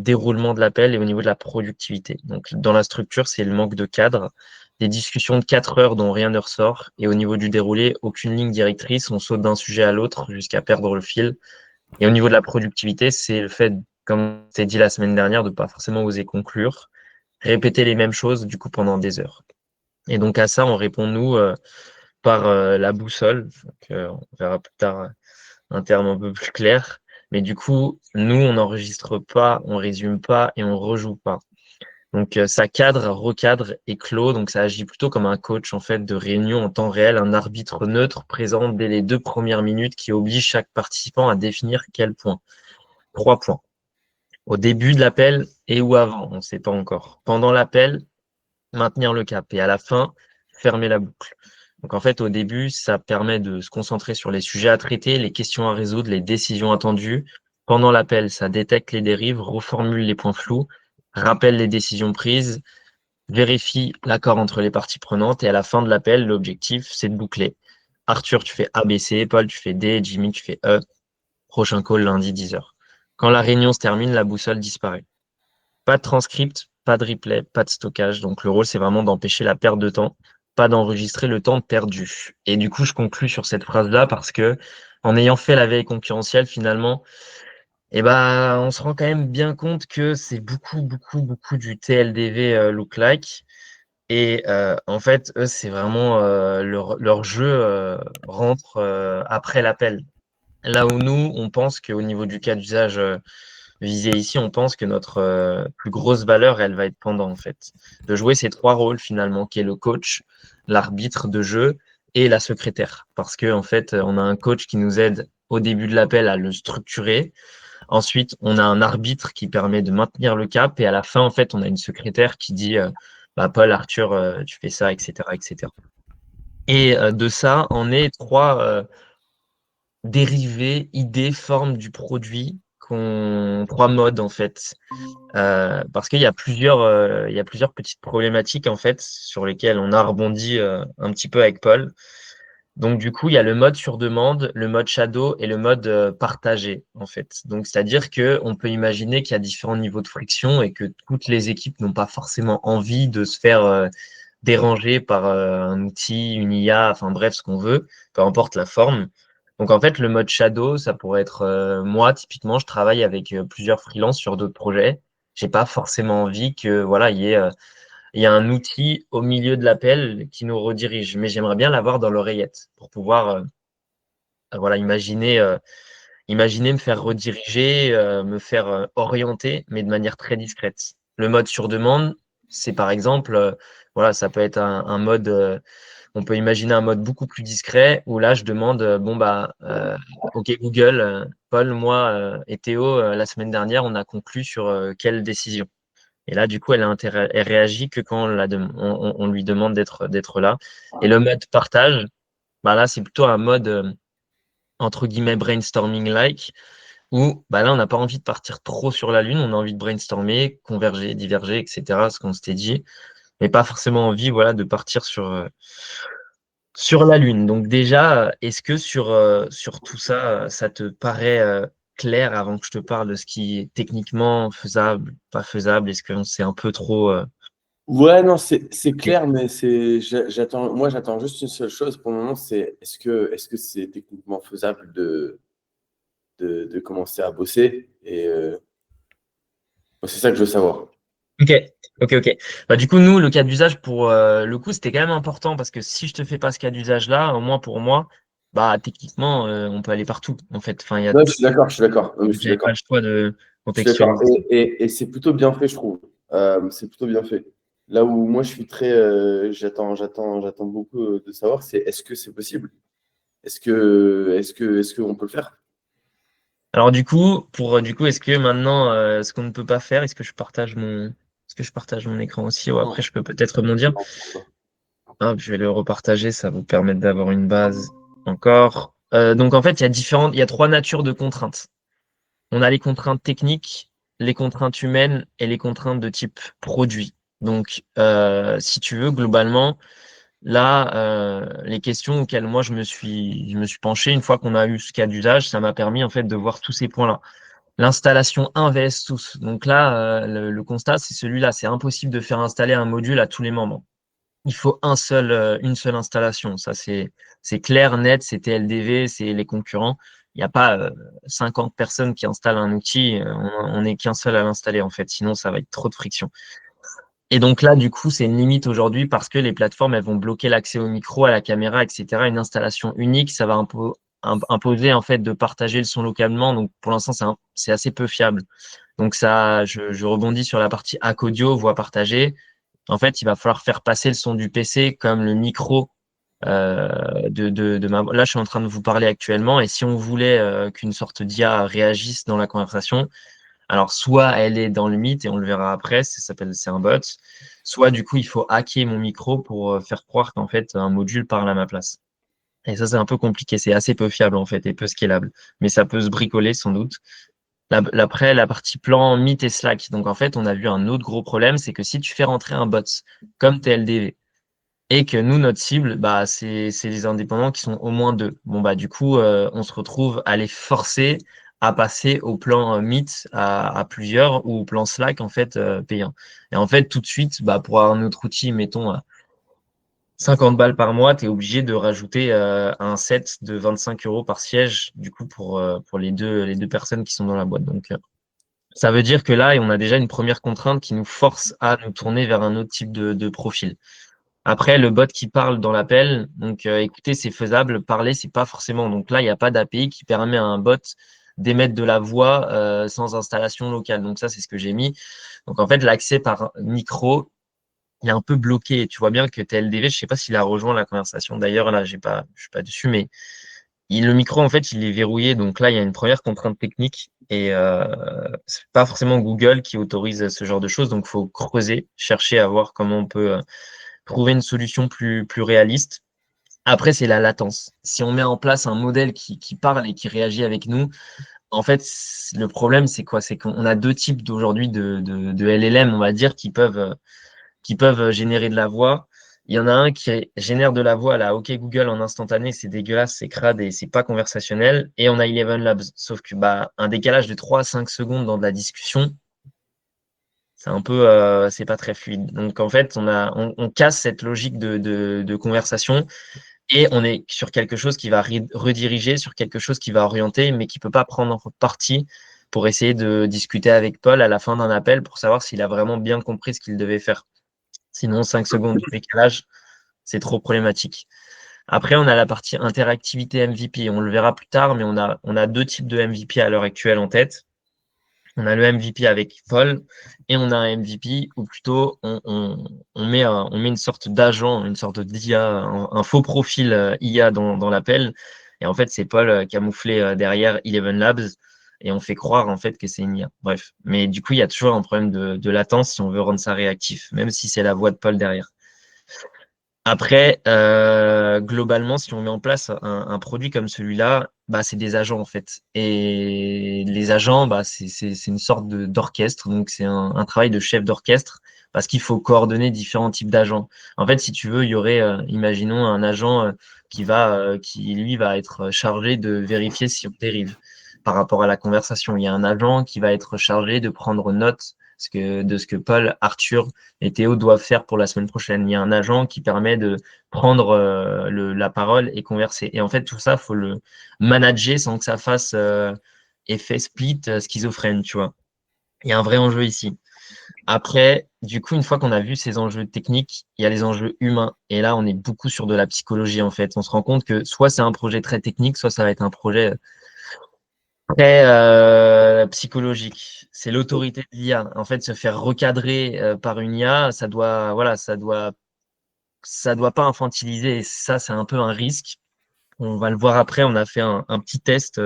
déroulement de l'appel et au niveau de la productivité. Donc, dans la structure, c'est le manque de cadre, des discussions de 4 heures dont rien ne ressort, et au niveau du déroulé, aucune ligne directrice, on saute d'un sujet à l'autre jusqu'à perdre le fil. Et au niveau de la productivité, c'est le fait, comme c'est dit la semaine dernière, de pas forcément oser conclure, répéter les mêmes choses du coup pendant des heures. Et donc à ça, on répond nous par la boussole. Donc, on verra plus tard un terme un peu plus clair. Mais du coup, nous, on n'enregistre pas, on résume pas et on rejoue pas. Donc ça cadre, recadre et clôt. Donc ça agit plutôt comme un coach en fait de réunion en temps réel, un arbitre neutre présent dès les 2 premières minutes qui oblige chaque participant à définir quel point. 3 points. Au début de l'appel et ou avant, on ne sait pas encore. Pendant l'appel, maintenir le cap. Et à la fin, fermer la boucle. Donc en fait, au début, ça permet de se concentrer sur les sujets à traiter, les questions à résoudre, les décisions attendues. Pendant l'appel, ça détecte les dérives, reformule les points flous, rappelle les décisions prises, vérifie l'accord entre les parties prenantes. Et à la fin de l'appel, l'objectif, c'est de boucler. Arthur, tu fais ABC, Paul, tu fais D, Jimmy, tu fais E. Prochain call lundi 10h. Quand la réunion se termine, la boussole disparaît. Pas de transcript, pas de replay, pas de stockage. Donc le rôle, c'est vraiment d'empêcher la perte de temps, pas d'enregistrer le temps perdu. Et du coup, je conclus sur cette phrase-là parce que en ayant fait la veille concurrentielle, finalement, on se rend quand même bien compte que c'est beaucoup, beaucoup, beaucoup du TLDV look-like. Et en fait, eux, c'est vraiment leur jeu rentre après l'appel. Là où nous, on pense qu'au niveau du cas d'usage visé ici, on pense que notre plus grosse valeur, elle va être pendant, en fait. De jouer ces 3 rôles, finalement, qui est le coach, l'arbitre de jeu et la secrétaire. Parce que, en fait, on a un coach qui nous aide au début de l'appel à le structurer. Ensuite, on a un arbitre qui permet de maintenir le cap. Et à la fin, en fait, on a une secrétaire qui dit Paul, Arthur, tu fais ça, etc., etc. Et de ça, on est 3 dérivés, idées, formes du produit, 3 modes en fait. Parce qu'il y a plusieurs petites problématiques en fait sur lesquelles on a rebondi un petit peu avec Paul. Donc du coup, il y a le mode sur demande, le mode shadow et le mode partagé en fait. Donc c'est-à-dire que on peut imaginer qu'il y a différents niveaux de friction et que toutes les équipes n'ont pas forcément envie de se faire déranger par un outil, une IA, enfin bref, ce qu'on veut, peu importe la forme. Donc en fait, le mode shadow, ça pourrait être moi, typiquement, je travaille avec plusieurs freelances sur d'autres projets. J'ai pas forcément envie que voilà, il y a un outil au milieu de l'appel qui nous redirige, mais j'aimerais bien l'avoir dans l'oreillette pour pouvoir voilà, imaginer me faire rediriger, me faire orienter, mais de manière très discrète. Le mode sur demande, c'est par exemple, voilà, ça peut être un mode, on peut imaginer un mode beaucoup plus discret où là, je demande, OK Google, Paul, moi et Théo, la semaine dernière, on a conclu sur quelle décision. Et là, du coup, elle réagit que quand on lui demande d'être là. Et le mode partage, bah là, c'est plutôt un mode entre guillemets brainstorming-like où bah là, on n'a pas envie de partir trop sur la lune, on a envie de brainstormer, converger, diverger, etc., ce qu'on s'était dit, mais pas forcément envie voilà, de partir sur la lune. Donc déjà, est-ce que sur tout ça, ça te paraît clair avant que je te parle de ce qui est techniquement faisable, pas faisable? Est-ce que c'est un peu trop Ouais, non, c'est ok. clair, mais j'attends juste une seule chose pour le moment, c'est est-ce que c'est techniquement faisable de commencer à bosser? Et c'est ça que je veux savoir. Ok, ok. Bah, du coup, nous, le cas d'usage pour le coup, c'était quand même important parce que si je te fais pas ce cas d'usage-là, au moins pour moi, bah techniquement, on peut aller partout. En fait, enfin, il y a, Ouais, je suis d'accord, je suis d'accord. Non, mais je suis j'avais pas le d'accord. choix de Je suis d'accord. contextualiser. Et c'est plutôt bien fait, je trouve. C'est plutôt bien fait. Là où moi, je suis très. J'attends beaucoup de savoir, c'est est-ce que c'est possible? Est-ce qu'on peut le faire? Alors du coup, est-ce que maintenant, ce qu'on ne peut pas faire, est-ce que je partage mon écran aussi? Ou après, Non. je peux peut-être rebondir. Hop, je vais le repartager, ça vous permet d'avoir une base encore. Donc en fait, il y a 3 natures de contraintes. On a les contraintes techniques, les contraintes humaines et les contraintes de type produit. Donc, si tu veux, globalement, là, les questions auxquelles moi je me suis penché une fois qu'on a eu ce cas d'usage, ça m'a permis en fait de voir tous ces points-là. l'installation 1 vs tous. Donc là, le constat, c'est celui-là. C'est impossible de faire installer un module à tous les membres. Il faut une seule installation. Ça, c'est clair, net, c'est TLDV, c'est les concurrents. Il n'y a pas 50 personnes qui installent un outil. On n'est qu'un seul à l'installer, en fait. Sinon, ça va être trop de friction. Et donc là, du coup, c'est une limite aujourd'hui parce que les plateformes, elles vont bloquer l'accès au micro, à la caméra, etc. Une installation unique, ça va imposer en fait de partager le son localement. Donc pour l'instant, c'est assez peu fiable. Donc ça, je rebondis sur la partie hack audio, voix partagée. En fait, il va falloir faire passer le son du PC comme le micro de ma. Là, je suis en train de vous parler actuellement. Et si on voulait qu'une sorte d'IA réagisse dans la conversation, alors, soit elle est dans le Meet et on le verra après, c'est un bot, soit du coup, il faut hacker mon micro pour faire croire qu'en fait, un module parle à ma place. Et ça, c'est un peu compliqué, c'est assez peu fiable en fait et peu scalable, mais ça peut se bricoler sans doute. Après, la partie plan Meet et Slack. Donc en fait, on a vu un autre gros problème, c'est que si tu fais rentrer un bot comme TLDV et que nous, notre cible, bah, c'est les indépendants qui sont au moins deux. Bon, bah, du coup, on se retrouve à les forcer à passer au plan Meet à plusieurs ou au plan Slack, en fait, payant. Et en fait, tout de suite, bah, pour avoir notre outil, mettons, 50 balles par mois, tu es obligé de rajouter un set de 25 euros par siège, du coup, pour les deux personnes qui sont dans la boîte. Donc, ça veut dire que là, on a déjà une première contrainte qui nous force à nous tourner vers un autre type de profil. Après, le bot qui parle dans l'appel, donc écoutez, c'est faisable, parler, c'est pas forcément. Donc là, il n'y a pas d'API qui permet à un bot d'émettre de la voix sans installation locale. Donc ça, c'est ce que j'ai mis. Donc en fait, l'accès par micro, il est un peu bloqué. Tu vois bien que TLDV, je sais pas s'il a rejoint la conversation. D'ailleurs, là, je suis pas dessus, mais le micro, en fait, il est verrouillé. Donc là, il y a une première contrainte technique. Et c'est pas forcément Google qui autorise ce genre de choses. Donc, il faut creuser, chercher à voir comment on peut trouver une solution plus réaliste. Après, c'est la latence. Si on met en place un modèle qui parle et qui réagit avec nous, en fait, le problème, c'est quoi? C'est qu'on a deux types d'aujourd'hui de LLM, on va dire, qui peuvent générer de la voix. Il y en a un qui génère de la voix à la OK Google en instantané, c'est dégueulasse, c'est crade et c'est pas conversationnel. Et on a Eleven Labs. Sauf que bah, un décalage de 3 à 5 secondes dans de la discussion, c'est un peu, c'est pas très fluide. Donc en fait, on casse cette logique de conversation et on est sur quelque chose qui va rediriger, sur quelque chose qui va orienter, mais qui peut pas prendre en partie pour essayer de discuter avec Paul à la fin d'un appel pour savoir s'il a vraiment bien compris ce qu'il devait faire. Sinon, 5 secondes de décalage, c'est trop problématique. Après, on a la partie interactivité MVP. On le verra plus tard, mais on a deux types de MVP à l'heure actuelle en tête. On a le MVP avec Paul et on a un MVP où plutôt on met une sorte d'agent, une sorte d'IA, un faux profil IA dans l'appel. Et en fait, c'est Paul camouflé derrière Eleven Labs et on fait croire en fait que c'est une IA. Bref. Mais du coup, il y a toujours un problème de latence si on veut rendre ça réactif, même si c'est la voix de Paul derrière. Après, globalement, si on met en place un produit comme celui-là, bah, c'est des agents en fait. Et les agents, bah, c'est une sorte d'orchestre. Donc, c'est un travail de chef d'orchestre parce qu'il faut coordonner différents types d'agents. En fait, si tu veux, il y aurait, imaginons, un agent qui lui va être chargé de vérifier si on dérive par rapport à la conversation. Il y a un agent qui va être chargé de prendre note de ce que Paul, Arthur et Théo doivent faire pour la semaine prochaine. Il y a un agent qui permet de prendre la parole et converser. Et en fait, tout ça, il faut le manager sans que ça fasse effet split schizophrène, tu vois. Il y a un vrai enjeu ici. Après, du coup, une fois qu'on a vu ces enjeux techniques, il y a les enjeux humains. Et là, on est beaucoup sur de la psychologie, en fait. On se rend compte que soit c'est un projet très technique, soit ça va être un projet très psychologique. C'est l'autorité de l'IA. En fait, se faire recadrer par une IA, voilà, ça doit pas infantiliser. Et ça, c'est un peu un risque. On va le voir après. On a fait un petit test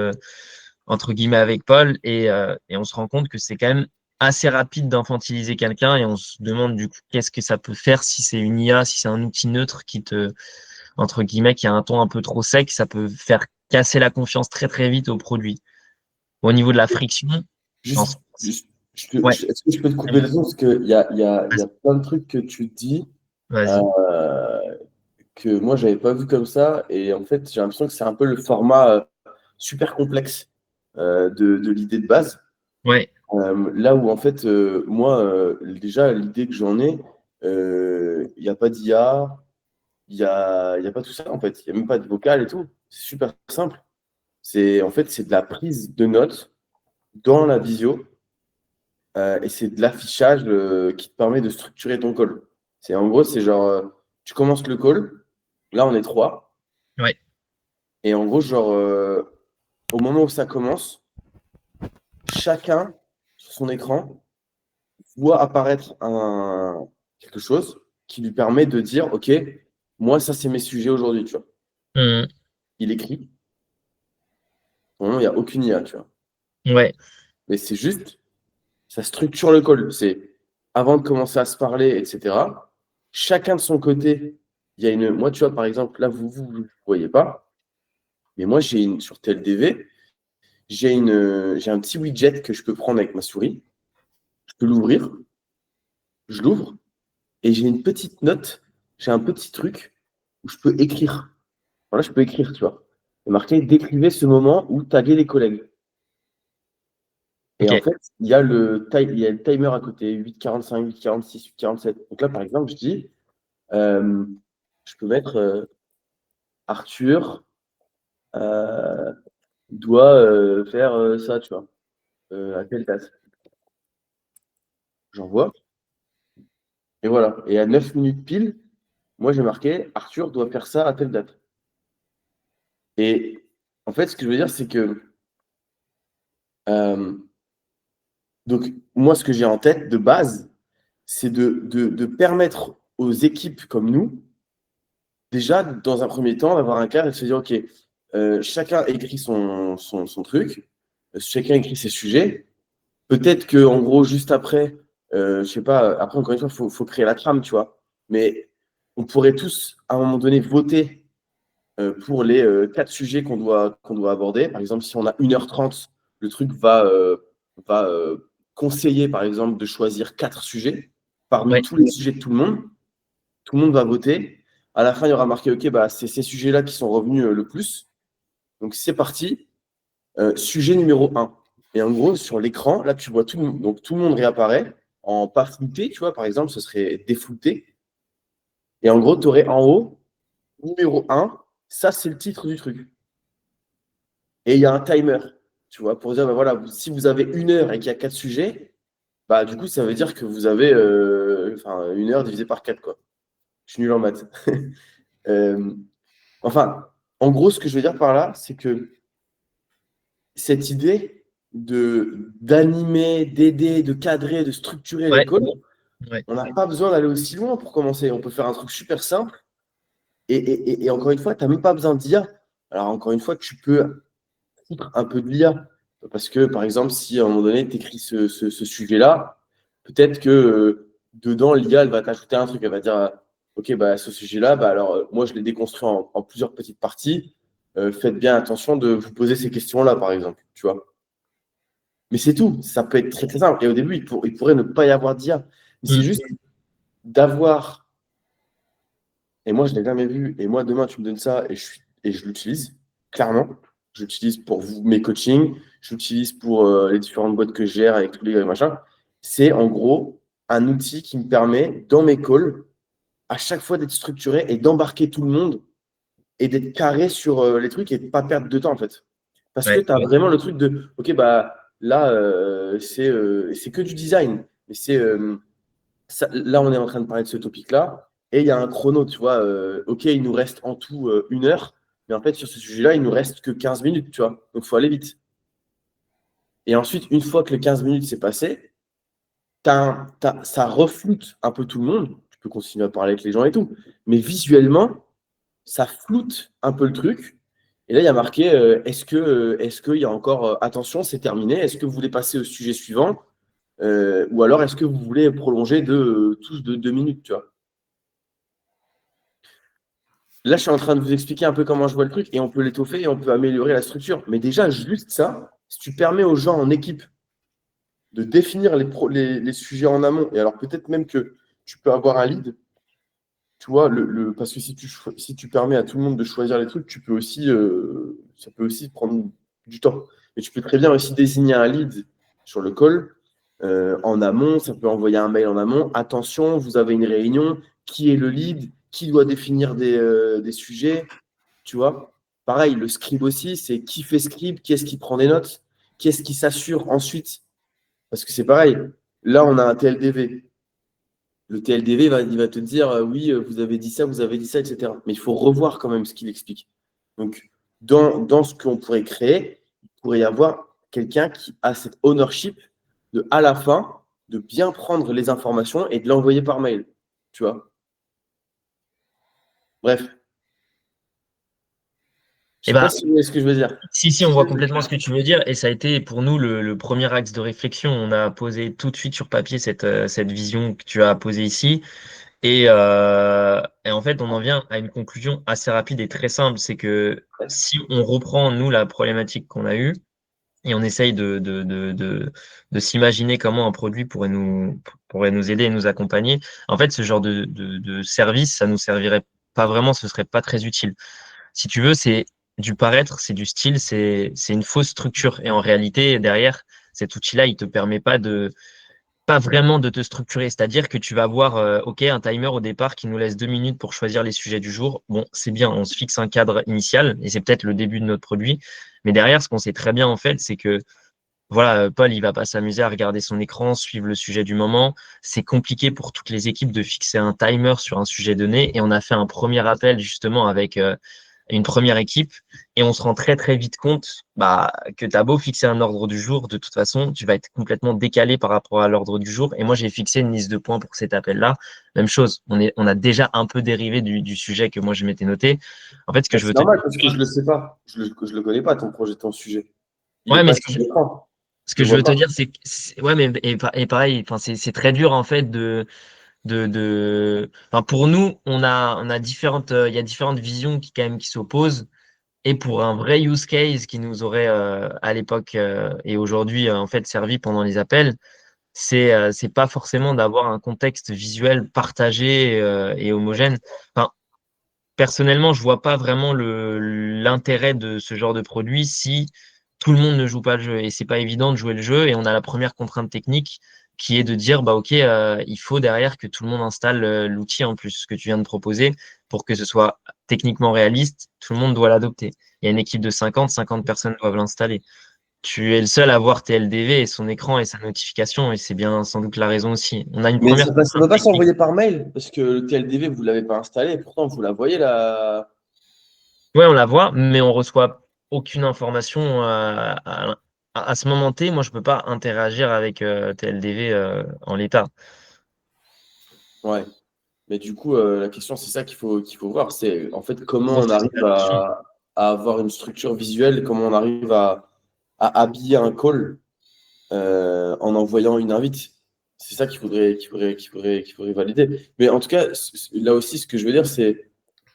entre guillemets avec Paul et on se rend compte que c'est quand même assez rapide d'infantiliser quelqu'un et on se demande du coup qu'est-ce que ça peut faire si c'est une IA, si c'est un outil neutre entre guillemets, qui a un ton un peu trop sec, ça peut faire casser la confiance très très vite au produit. Au niveau de la friction, en- Juste, ouais, est-ce que je peux te couper le son? Parce qu'il y a plein de trucs que tu dis vas-y. euh, que moi, j'avais pas vu comme ça. Et en fait, j'ai l'impression que c'est un peu le format super complexe de l'idée de base. Ouais. Là où en fait, moi, déjà, l'idée que j'en ai, il n'y a pas d'IA, il y a pas tout ça en fait. Il n'y a même pas de vocal et tout. C'est super simple. En fait, c'est de la prise de notes dans la visio et c'est de l'affichage qui te permet de structurer ton call. En gros, c'est genre, tu commences le call, là on est trois, Ouais. et en gros, genre, au moment où ça commence, chacun sur son écran voit apparaître quelque chose qui lui permet de dire, OK, moi, ça, c'est mes sujets aujourd'hui, tu vois. Mhm. Il écrit. Pour le moment, il n'y a aucune IA, tu vois. Ouais. Mais c'est juste, ça structure le call. C'est avant de commencer à se parler, etc. Chacun de son côté, il y a une. Moi, tu vois, par exemple, là, vous ne voyez pas, mais moi, sur TLDV, j'ai un petit widget que je peux prendre avec ma souris. Je peux l'ouvrir, je l'ouvre, et j'ai une petite note, j'ai un petit truc où je peux écrire. Voilà, je peux écrire, tu vois. Et marqué décrivez ce moment où taguer les collègues. Et en Ok. fait, il y a le timer à côté, 8h45, 8h46, 8h47. Donc là, par exemple, je dis, euh, je peux mettre Arthur doit faire ça, tu vois, à telle date. J'envoie. Et voilà. Et à 9 minutes pile, moi, j'ai marqué Arthur doit faire ça à telle date. Et en fait, ce que je veux dire, c'est que euh, donc, moi, ce que j'ai en tête de base, c'est de permettre aux équipes comme nous, déjà, dans un premier temps, d'avoir un cadre et de se dire, OK, chacun écrit son truc, chacun écrit ses sujets. Peut-être que, en gros, juste après, je sais pas, après, encore une fois, faut créer la trame, tu vois. Mais on pourrait tous, à un moment donné, voter pour les 4 sujets qu'on doit aborder. Par exemple, si on a 1h30, le truc va conseiller, par exemple, de choisir 4 sujets parmi Ouais. tous les sujets de tout le monde. Tout le monde va voter. À la fin, il y aura marqué, OK, bah, c'est ces sujets-là qui sont revenus le plus. Donc, c'est parti. Sujet numéro 1. Et en gros, sur l'écran, là, tu vois tout le monde. Donc, tout le monde réapparaît en pas flouté, tu vois, par exemple, ce serait déflouté. Et en gros, tu aurais en haut, numéro 1, ça, c'est le titre du truc. Et il y a un timer, tu vois, pour dire, bah, voilà, si vous avez 1 heure et qu'il y a 4 sujets, bah, du coup, ça veut dire que vous avez 1 heure divisé par 4, quoi. Je suis nul en maths. Euh, enfin, en gros, ce que je veux dire par là, c'est que cette idée d'animer, d'aider, de cadrer, de structurer les Ouais. calls, Ouais. on n'a pas besoin d'aller aussi loin pour commencer. On peut faire un truc super simple. Et encore une fois, tu n'as même pas besoin d'IA. Alors, encore une fois, tu peux foutre un peu de l'IA. Parce que, par exemple, si à un moment donné, tu écris ce sujet-là, peut-être que dedans, l'IA, elle va t'ajouter un truc. Elle va dire, OK, bah, ce sujet-là, bah, alors, moi, je l'ai déconstruit en plusieurs petites parties. Faites bien attention de vous poser ces questions-là, par exemple. Tu vois. Mais c'est tout. Ça peut être très, très simple. Et au début, il pourrait ne pas y avoir d'IA. Mais c'est Mhm. juste d'avoir. Et moi, je ne l'ai jamais vu. Et moi, demain, tu me donnes ça et je l'utilise, clairement. Je l'utilise pour mes coachings. Je l'utilise pour les différentes boîtes que je gère avec tous les machins. C'est en gros un outil qui me permet, dans mes calls, à chaque fois d'être structuré et d'embarquer tout le monde et d'être carré sur les trucs et de ne pas perdre de temps, en fait. Parce que Ouais. tu as vraiment le truc de, OK, bah là, c'est que du design. Mais là, on est en train de parler de ce topic-là. Et il y a un chrono, tu vois. OK, il nous reste en tout 1 heure. Mais en fait, sur ce sujet-là, il nous reste que 15 minutes, tu vois. Donc, il faut aller vite. Et ensuite, une fois que les 15 minutes s'est passé, ça refloute un peu tout le monde. Tu peux continuer à parler avec les gens et tout. Mais visuellement, ça floute un peu le truc. Et là, il y a marqué est-ce qu'il y a encore attention, c'est terminé. Est-ce que vous voulez passer au sujet suivant ou alors est-ce que vous voulez prolonger tous de 2 minutes, tu vois. Là, je suis en train de vous expliquer un peu comment je vois le truc et on peut l'étoffer et on peut améliorer la structure. Mais déjà, juste ça, si tu permets aux gens en équipe de définir les sujets en amont, et alors peut-être même que tu peux avoir un lead, tu vois, parce que si tu permets à tout le monde de choisir les trucs, ça peut aussi prendre du temps. Et tu peux très bien aussi désigner un lead sur le call. En amont, ça peut envoyer un mail en amont. Attention, vous avez une réunion. Qui est le lead? Qui doit définir des sujets? Tu vois? Pareil, le scribe aussi, c'est qui fait scribe, qui est-ce qui prend des notes, qui est-ce qui s'assure ensuite. Parce que c'est pareil. Là, on a un TLDV. Le TLDV, il va te dire oui, vous avez dit ça, etc. Mais il faut revoir quand même ce qu'il explique. Donc, dans ce qu'on pourrait créer, il pourrait y avoir quelqu'un qui a cette ownership de, à la fin, de bien prendre les informations et de l'envoyer par mail. Tu vois? Bref. Je Et sais pas bah, si vous voyez ce que je veux dire. si, on voit complètement ce que tu veux dire, et ça a été pour nous le premier axe de réflexion. On a posé tout de suite sur papier cette vision que tu as posée ici. Et en fait, on en vient à une conclusion assez rapide et très simple, c'est que si on reprend, nous, la problématique qu'on a eue, et on essaye de s'imaginer comment un produit pourrait nous aider et nous accompagner, en fait, ce genre de service, ça nous servirait pas vraiment, ce serait pas très utile. Si tu veux, c'est du paraître, c'est du style, c'est une fausse structure. Et en réalité, derrière, cet outil-là, il te permet pas vraiment de te structurer. C'est-à-dire que tu vas avoir, OK, un timer au départ qui nous laisse 2 minutes pour choisir les sujets du jour. Bon, c'est bien, on se fixe un cadre initial et c'est peut-être le début de notre produit. Mais derrière, ce qu'on sait très bien, en fait, c'est que voilà, Paul, il va pas s'amuser à regarder son écran, suivre le sujet du moment. C'est compliqué pour toutes les équipes de fixer un timer sur un sujet donné. Et on a fait un premier appel justement avec une première équipe et on se rend très très vite compte que tu as beau fixer un ordre du jour, de toute façon, tu vas être complètement décalé par rapport à l'ordre du jour. Et moi, j'ai fixé une liste de points pour cet appel-là. Même chose, on a déjà un peu dérivé du sujet que moi je m'étais noté. En fait, ce que je veux C'est te normal dire, parce que je le sais pas. Je le connais pas, ton projet, ton sujet. Il est ouais, mais pas sur l'écran. ce Je que le je vois veux te pas. dire, c'est que, ouais, mais et pareil, enfin, c'est très dur en fait enfin, pour nous, on a différentes, il y a différentes visions qui quand même qui s'opposent. Et pour un vrai use case qui nous aurait à l'époque et aujourd'hui en fait servi pendant les appels, c'est pas forcément d'avoir un contexte visuel partagé et homogène. Enfin, personnellement, je vois pas vraiment l'intérêt de ce genre de produit si tout le monde ne joue pas le jeu. Et c'est pas évident de jouer le jeu. Et on a la première contrainte technique qui est de dire, bah, OK, il faut derrière que tout le monde installe l'outil en plus, ce que tu viens de proposer, pour que ce soit techniquement réaliste, tout le monde doit l'adopter. Il y a une équipe de 50 personnes doivent l'installer. Tu es le seul à voir TLDV et son écran et sa notification, et c'est bien sans doute la raison aussi. On a une Mais première ça contrainte peut pas technique. s'envoyer par mail parce que le TLDV, vous l'avez pas installé. Pourtant, vous la voyez là. Ouais, on la voit, mais on reçoit aucune information à ce moment T. Moi, je peux pas interagir avec TLDV en l'état. Ouais. Mais du coup, la question, c'est ça qu'il faut voir. C'est en fait comment Gros, on c'est ça arrive la question. à avoir une structure visuelle, comment on arrive à habiller un call en envoyant une invite. C'est ça qu'il faudrait valider. Mais en tout cas, là aussi, ce que je veux dire, c'est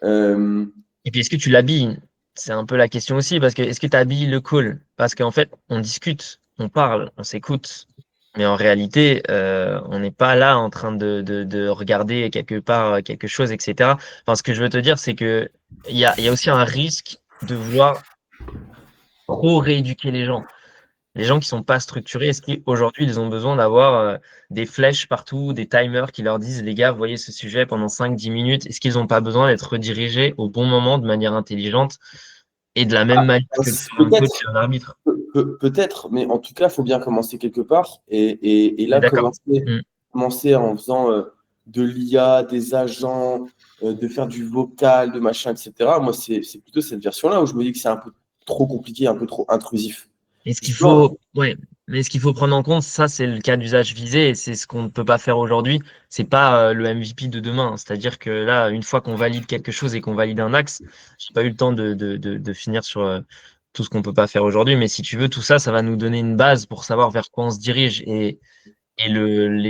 euh, Et puis, est-ce que tu l'habilles? C'est un peu la question aussi, parce que est-ce que tu habilles le call? Parce qu'en fait, on discute, on parle, on s'écoute. Mais en réalité, on n'est pas là en train de regarder quelque part quelque chose, etc. Enfin, ce que je veux te dire, c'est que il y a aussi un risque de vouloir trop rééduquer les gens. Les gens qui sont pas structurés, est-ce qu'aujourd'hui, ils ont besoin d'avoir des flèches partout, des timers qui leur disent, les gars, voyez ce sujet pendant 5 10 minutes? Est-ce qu'ils n'ont pas besoin d'être redirigés au bon moment de manière intelligente et de la même manière que le ferait un coach peut-être. et un arbitre? Peut-être, mais en tout cas, il faut bien commencer quelque part. Et On est là, d'accord. Mm. commencer en faisant de l'IA, des agents, de faire du vocal, de machin, etc. Moi, c'est plutôt cette version-là où je me dis que c'est un peu trop compliqué, un peu trop intrusif. Et ce qu'il Justement, faut, ouais, mais ce qu'il faut prendre en compte, ça, c'est le cas d'usage visé et c'est ce qu'on ne peut pas faire aujourd'hui. C'est pas le MVP de demain. C'est-à-dire que là, une fois qu'on valide quelque chose et qu'on valide un axe, j'ai pas eu le temps de finir sur tout ce qu'on peut pas faire aujourd'hui. Mais si tu veux, tout ça, ça va nous donner une base pour savoir vers quoi on se dirige et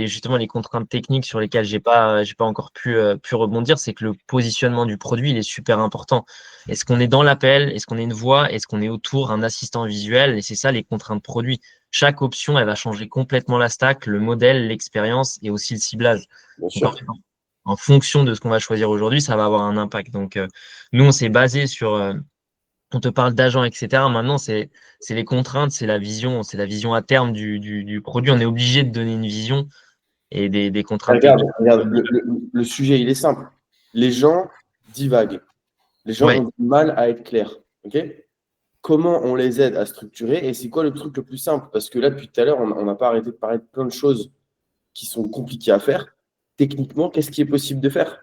justement les contraintes techniques sur lesquelles j'ai pas encore pu rebondir, c'est que le positionnement du produit, il est super important. Est-ce qu'on est dans l'appel? Est-ce qu'on est une voix? Est-ce qu'on est autour un assistant visuel? Et c'est ça les contraintes produits. Chaque option, elle va changer complètement la stack, le modèle, l'expérience et aussi le ciblage. bien Donc sûr. en fonction de ce qu'on va choisir aujourd'hui, ça va avoir un impact. Donc nous, on s'est basé sur on te parle d'agents, etc. Maintenant, c'est les contraintes, c'est la vision à terme du produit. On est obligé de donner une vision et des contraintes Regarde, techniques. regarde, le sujet, il est simple. Les gens divaguent. Les gens Ouais, ont du mal à être clairs. Ok? Comment on les aide à structurer et c'est quoi le truc le plus simple? Parce que là, depuis tout à l'heure, on n'a pas arrêté de parler de plein de choses qui sont compliquées à faire. Techniquement, qu'est-ce qui est possible de faire?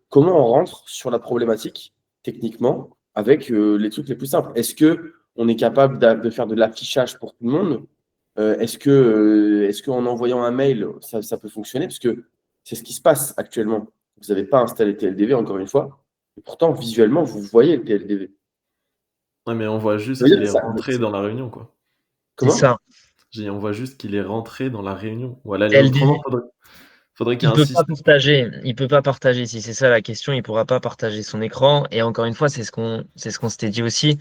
Comment on rentre sur la problématique techniquement avec les trucs les plus simples? Est-ce que on est capable de faire de l'affichage pour tout le monde? Est-ce qu'en envoyant un mail, ça peut fonctionner? Parce que c'est ce qui se passe actuellement. Vous n'avez pas installé TLDV, encore une fois, et pourtant, visuellement, vous voyez le TLDV. Ouais, mais on voit juste Ça veut dire qu'il que est rentré dans la réunion, quoi. c'est Comment? ça. On voit juste qu'il est rentré dans la réunion. Ou à l'aller autrement, LDV, faudrait qu'il il peut pas insiste. partager. Il peut pas partager. Si c'est ça la question, il pourra pas partager son écran. Et encore une fois, c'est ce qu'on s'était dit aussi.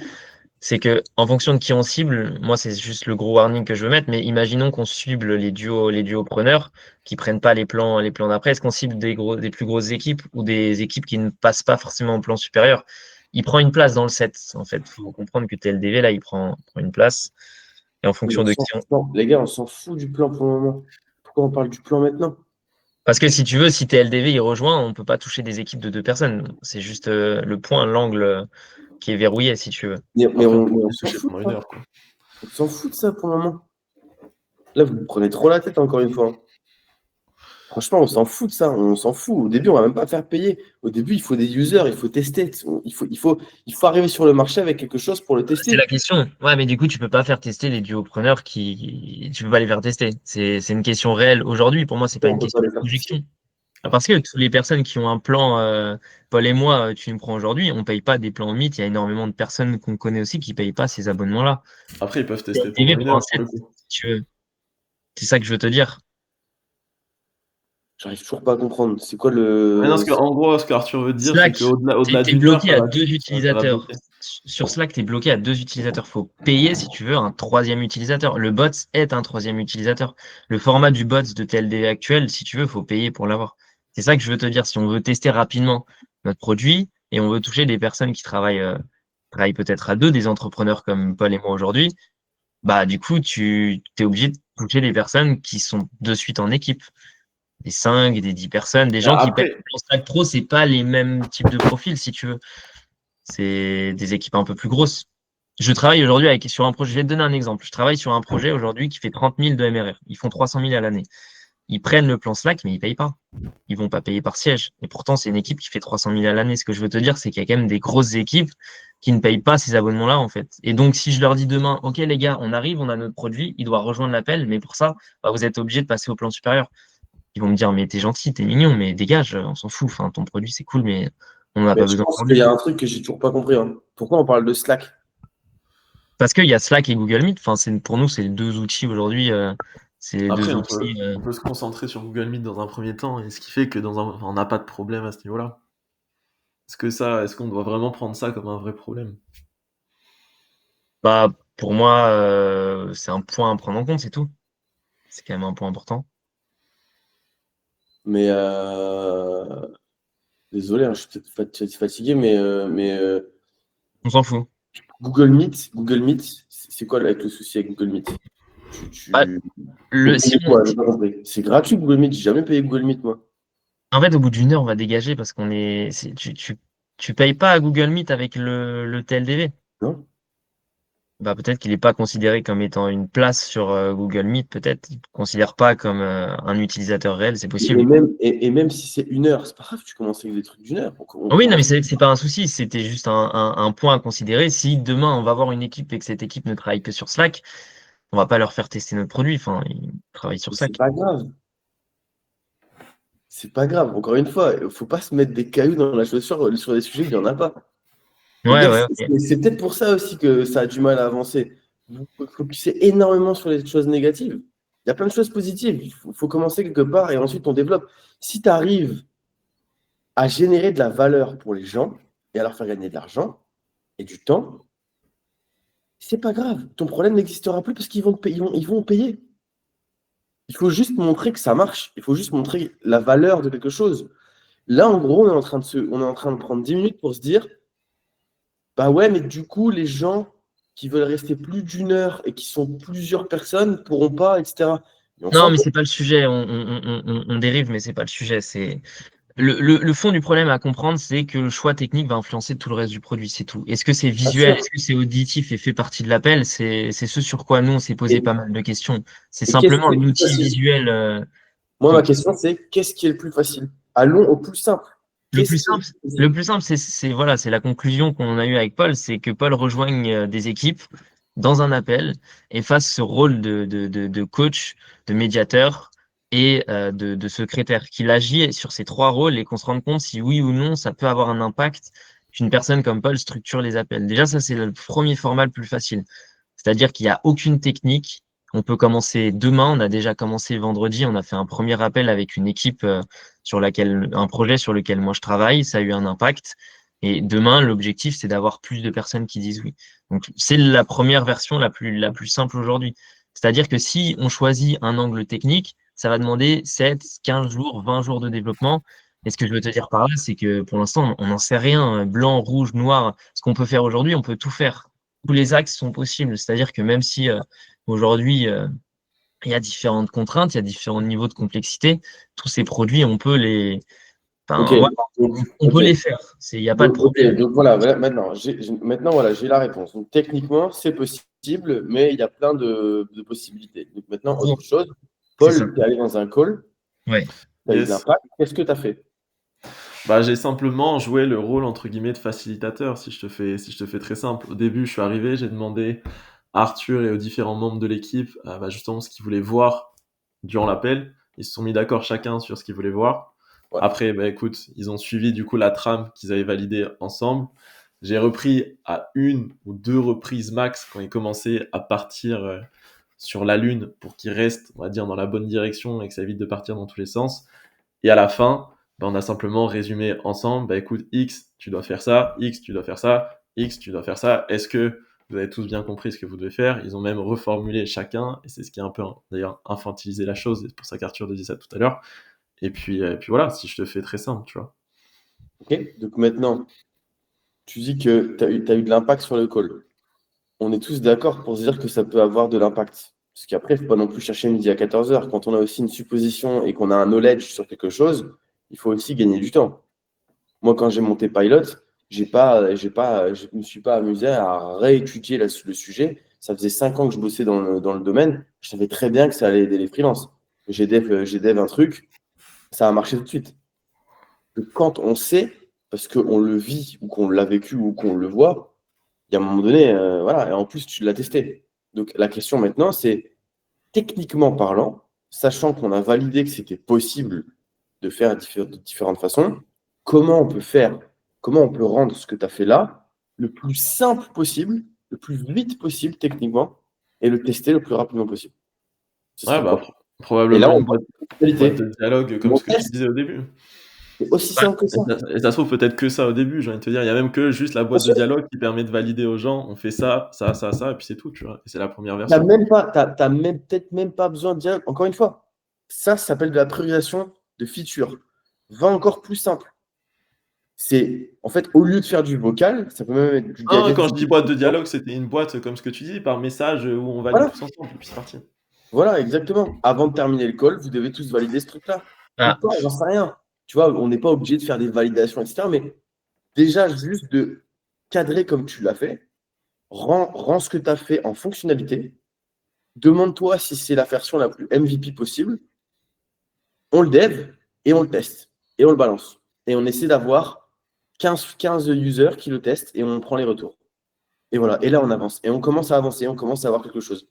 C'est que en fonction de qui on cible, moi c'est juste le gros warning que je veux mettre, mais imaginons qu'on cible les duos preneurs qui prennent pas les plans d'après. Est-ce qu'on cible des plus grosses équipes ou des équipes qui ne passent pas forcément au plan supérieur? Il prend une place dans le set. En fait, faut comprendre que TLDV là, prend une place. Et en Mais fonction de qui on... les gars, on s'en fout du plan pour le moment. Pourquoi on parle du plan maintenant? Parce que si tu veux, si TLDV il rejoint, on peut pas toucher des équipes de deux personnes. C'est juste le point, l'angle qui est verrouillé, si tu veux. Mais Après, on peut on plus s'en toucher fout de pendant une ça. heure, quoi. On s'en fout de ça pour le moment. Là, vous me prenez trop la tête, encore une fois, hein. Franchement, on s'en fout de ça. On s'en fout. Au début, on va même pas faire payer. Au début, il faut des users, il faut tester. Il faut arriver sur le marché avec quelque chose pour le C'est la tester. question. Ouais, mais du coup, tu peux pas faire tester les duopreneurs tu peux pas les faire tester. C'est une question réelle. Aujourd'hui, pour moi, c'est pas On une peut pas question les de faire tester. projection. Parce que toutes les personnes qui ont un plan, Paul et moi, tu nous prends aujourd'hui, on paye pas des plans mythes. Il y a énormément de personnes qu'on connaît aussi qui payent pas ces abonnements-là. Après, ils peuvent tester pendant TV une pour un heure, pour set, le coup. si tu veux. C'est ça que je veux te dire. J'arrive toujours pas à comprendre. C'est quoi Ouais, non, le. en gros, ce qu'Arthur veut dire, c'est Slack, qu'au-delà t'es d'une heure, bloqué à deux ça va utilisateurs. bloquer. Sur Slack, t'es bloqué à deux utilisateurs. Faut payer si tu veux un troisième utilisateur. Le bot est un troisième utilisateur. Le format du bot de TLD actuel, si tu veux, faut payer pour l'avoir. C'est ça que je veux te dire. Si on veut tester rapidement notre produit et on veut toucher des personnes qui travaillent peut-être à deux, des entrepreneurs comme Paul et moi aujourd'hui, bah du coup, tu es obligé de toucher des personnes qui sont de suite en équipe, des 5, des 10 personnes, des gens qui payent Après, en Slack Pro, c'est pas les mêmes types de profils, si tu veux. C'est des équipes un peu plus grosses. Je travaille aujourd'hui sur un projet. Je vais te donner un exemple. Je travaille sur un projet aujourd'hui qui fait 30 000 de MRR. Ils font 300 000 à l'année. Ils prennent le plan Slack, mais ils payent pas. Ils vont pas payer par siège. Et pourtant, c'est une équipe qui fait 300 000 à l'année. Ce que je veux te dire, c'est qu'il y a quand même des grosses équipes qui ne payent pas ces abonnements-là, en fait. Et donc, si je leur dis demain, OK, les gars, on arrive, on a notre produit, il doit rejoindre l'appel, mais pour ça, bah, vous êtes obligé de passer au plan supérieur. Ils vont me dire, mais t'es gentil, t'es mignon, mais dégage, on s'en fout. Enfin, ton produit, c'est cool, mais on n'en a Mais pas je besoin pense qu'il y aujourd'hui. a un truc que j'ai toujours pas compris, hein. Pourquoi on parle de Slack? Parce qu'il y a Slack et Google Meet. Enfin, pour nous, c'est les deux outils aujourd'hui. C'est les deux après, outils. on peut se concentrer sur Google Meet dans un premier temps, et ce qui fait que on n'a pas de problème à ce niveau-là. Est-ce qu'on doit vraiment prendre ça comme un vrai problème? Bah, pour moi, c'est un point à prendre en compte, c'est tout. C'est quand même un point important. Mais désolé, hein, je suis peut-être fatigué, mais On s'en fout. Google Meet, c'est quoi avec le souci avec Google Meet? Bah, Vous si payez quoi? J'ai pas compris. C'est gratuit Google Meet, j'ai jamais payé Google Meet, moi. en fait, au bout d'une heure, on va dégager parce tu payes pas à Google Meet avec le TLDV. Non? Bah, peut-être qu'il n'est pas considéré comme étant une place sur Google Meet, peut-être. Il ne considère pas comme un utilisateur réel, c'est possible. Et même si c'est une heure, c'est pas grave, tu commences avec des trucs d'une heure. On Oui, non, mais commence. c'est pas un souci, c'était juste un point à considérer. Si demain on va avoir une équipe et que cette équipe ne travaille que sur Slack, on va pas leur faire tester notre produit. Enfin, ils travaillent sur Mais c'est Slack. pas grave. C'est pas grave. Encore une fois, il faut pas se mettre des cailloux dans la chaussure sur des sujets où il n'y en a pas. Les Ouais, gars, ouais, ok. c'est peut-être pour ça aussi que ça a du mal à avancer. Vous focussez énormément sur les choses négatives. Il y a plein de choses positives. Il faut commencer quelque part et ensuite on développe. Si tu arrives à générer de la valeur pour les gens et à leur faire gagner de l'argent et du temps, c'est pas grave. Ton problème n'existera plus parce qu'ils vont payer. Il faut juste montrer que ça marche. Il faut juste montrer la valeur de quelque chose. Là, en gros, on est en train de prendre 10 minutes pour se dire, Bah ouais, mais du coup, les gens qui veulent rester plus d'une heure et qui sont plusieurs personnes ne pourront pas, etc. Et on Non, s'en mais fout. c'est pas le sujet. On dérive, mais c'est pas le sujet. C'est le fond du problème à comprendre, c'est que le choix technique va influencer tout le reste du produit, c'est tout. Est-ce que c'est Bien visuel, sûr. est-ce que c'est auditif et fait partie de l'appel? C'est ce sur quoi nous on s'est posé Et, pas mal de questions. C'est et qu'est-ce simplement qui est un le plus outil facile? visuel Moi, ma qui, question, c'est qu'est-ce qui est le plus facile? Allons au plus simple. Le Qu'est-ce plus qui est le simple, plus le facile? plus simple, voilà, c'est la conclusion qu'on a eue avec Paul, c'est que Paul rejoigne des équipes dans un appel et fasse ce rôle de coach, de médiateur et de secrétaire, qu'il agit sur ces trois rôles et qu'on se rende compte si oui ou non ça peut avoir un impact qu'une personne comme Paul structure les appels. Déjà, ça, c'est le premier format le plus facile. C'est-à-dire qu'il n'y a aucune technique. On peut commencer demain. On a déjà commencé vendredi. On a fait un premier appel avec une équipe un projet sur lequel moi je travaille. Ça a eu un impact. Et demain, l'objectif, c'est d'avoir plus de personnes qui disent oui. Donc, c'est la première version la plus simple aujourd'hui. C'est-à-dire que si on choisit un angle technique, ça va demander 7, 15 jours, 20 jours de développement. Et ce que je veux te dire par là, c'est que pour l'instant, on n'en sait rien. Blanc, rouge, noir. Ce qu'on peut faire aujourd'hui, on peut tout faire. Tous les axes sont possibles. C'est-à-dire que même si aujourd'hui, il y a différentes contraintes, il y a différents niveaux de complexité, tous ces produits, Ok, enfin, ouais, donc, on peut ok. les faire. Il n'y a pas de Ok, problème. donc voilà, maintenant, voilà, j'ai la réponse. Donc, techniquement, c'est possible, mais il y a plein de possibilités. Donc, maintenant, Bon, autre chose. c'est ça. Paul, tu es allé dans un call, Ouais. tu as eu de Yes. l'impact. Qu'est-ce que tu as fait? Bah, j'ai simplement joué le rôle entre guillemets de facilitateur, si je te fais très simple. Au début, je suis arrivé, j'ai demandé à Arthur et aux différents membres de l'équipe, bah, justement ce qu'ils voulaient voir durant l'appel. Ils se sont mis d'accord chacun sur ce qu'ils voulaient voir. Ouais. Après, bah, écoute, ils ont suivi du coup la trame qu'ils avaient validée ensemble. J'ai repris à une ou deux reprises max quand ils commençaient à partir sur la lune pour qu'ils restent, on va dire, dans la bonne direction et que ça évite de partir dans tous les sens. Et à la fin, bah, on a simplement résumé ensemble, bah écoute, X, tu dois faire ça, X, tu dois faire ça, X, tu dois faire ça. Est-ce que vous avez tous bien compris ce que vous devez faire? Ils ont même reformulé chacun, et c'est ce qui a un peu d'ailleurs infantilisé la chose, et c'est pour ça qu'Arthur disait ça tout à l'heure. Et puis voilà, si je te fais très simple, tu vois. Ok, donc maintenant, tu dis que t'as eu de l'impact sur le call. On est tous d'accord pour se dire que ça peut avoir de l'impact. Parce qu'après, il ne faut pas non plus chercher midi à 14 heures. Quand on a aussi une supposition et qu'on a un knowledge sur quelque chose, il faut aussi gagner du temps. Moi, quand j'ai monté Pilot, je ne me suis pas amusé à réétudier le sujet. Ça faisait 5 ans que je bossais dans le domaine. Je savais très bien que ça allait aider les freelances. J'ai dev un truc, ça a marché tout de suite. Que quand on sait, parce qu'on le vit ou qu'on l'a vécu ou qu'on le voit, il y a un moment donné, voilà, et en plus, tu l'as testé. Donc la question maintenant, c'est techniquement parlant, sachant qu'on a validé que c'était possible de faire de différentes façons, comment on peut faire, comment on peut rendre ce que tu as fait là le plus simple possible, le plus vite possible techniquement, et le tester le plus rapidement possible. Ce Ouais, serait bah, quoi? Et là, probablement on parle de une boîte qualité. de dialogue comme On ce que tu teste, disais au début. c'est aussi Ouais. simple que Et ça. ça se trouve peut-être que ça au début, j'ai envie de te dire. Il y a même que juste la Bien boîte de sûr. dialogue qui permet de valider aux gens, on fait ça, ça, ça, ça, et puis c'est tout, tu vois. Et c'est la première T'as version. même pas, t'as même peut-être même pas besoin de dire, encore une fois, ça s'appelle de la priorisation de feature. Va encore plus simple. C'est, en fait, au lieu de faire du vocal, ça peut même être du Non, gadget quand je dis vidéo. boîte de dialogue, c'était une boîte comme ce que tu dis, par message où on valide Voilà, tous ensemble, et puis c'est parti. voilà, exactement. Avant de terminer le call, vous devez tous valider ce truc-là. Ou Ah, pas, j'en sais rien. Tu vois, on n'est pas obligé de faire des validations, etc. Mais déjà, juste de cadrer comme tu l'as fait, rends ce que tu as fait en fonctionnalité. Demande-toi si c'est la version la plus MVP possible. On le dev et on le teste. Et on le balance. Et on essaie d'avoir 15 users qui le testent et on prend les retours. Et voilà. Et là, on avance. Et on commence à avancer. On commence à avoir quelque chose.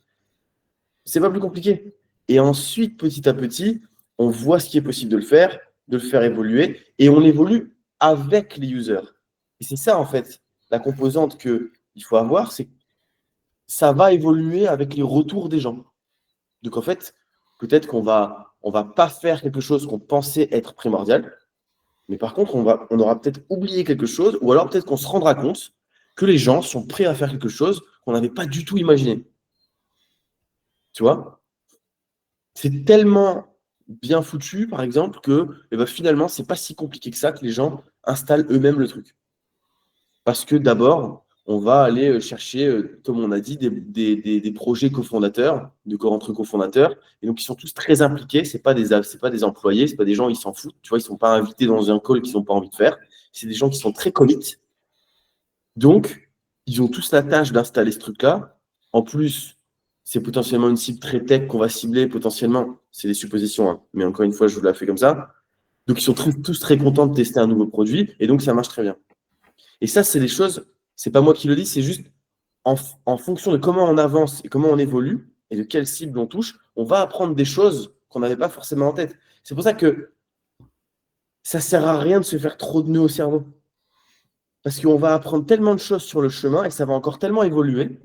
C'est pas plus compliqué. Et ensuite, petit à petit, on voit ce qui est possible de le faire évoluer. Et on évolue avec les users. Et c'est ça, en fait, la composante qu'il faut avoir, c'est que ça va évoluer avec les retours des gens. Donc, en fait, peut-être on va pas faire quelque chose qu'on pensait être primordial. Mais par contre, on aura peut-être oublié quelque chose, ou alors peut-être qu'on se rendra compte que les gens sont prêts à faire quelque chose qu'on n'avait pas du tout imaginé. Tu vois? C'est tellement bien foutu, par exemple, que finalement, c'est pas si compliqué que ça que les gens installent eux-mêmes le truc. Parce que d'abord, on va aller chercher, comme on a dit, des projets cofondateurs, entre cofondateurs, et donc ils sont tous très impliqués. C'est pas des employés, c'est pas des gens, ils s'en foutent, tu vois, ils sont pas invités dans un call qu'ils n'ont pas envie de faire. C'est des gens qui sont très commit. Donc, ils ont tous la tâche d'installer ce truc-là. En plus, c'est potentiellement une cible très tech qu'on va cibler, potentiellement. C'est des suppositions, hein. Mais encore une fois, je vous l'ai fait comme ça. Donc, ils sont tous très contents de tester un nouveau produit, et donc ça marche très bien. Et ça, c'est des choses, c'est pas moi qui le dis, c'est juste en fonction de comment on avance et comment on évolue et de quelle cible on touche, on va apprendre des choses qu'on n'avait pas forcément en tête. C'est pour ça que ça sert à rien de se faire trop de nœuds au cerveau. Parce qu'on va apprendre tellement de choses sur le chemin et ça va encore tellement évoluer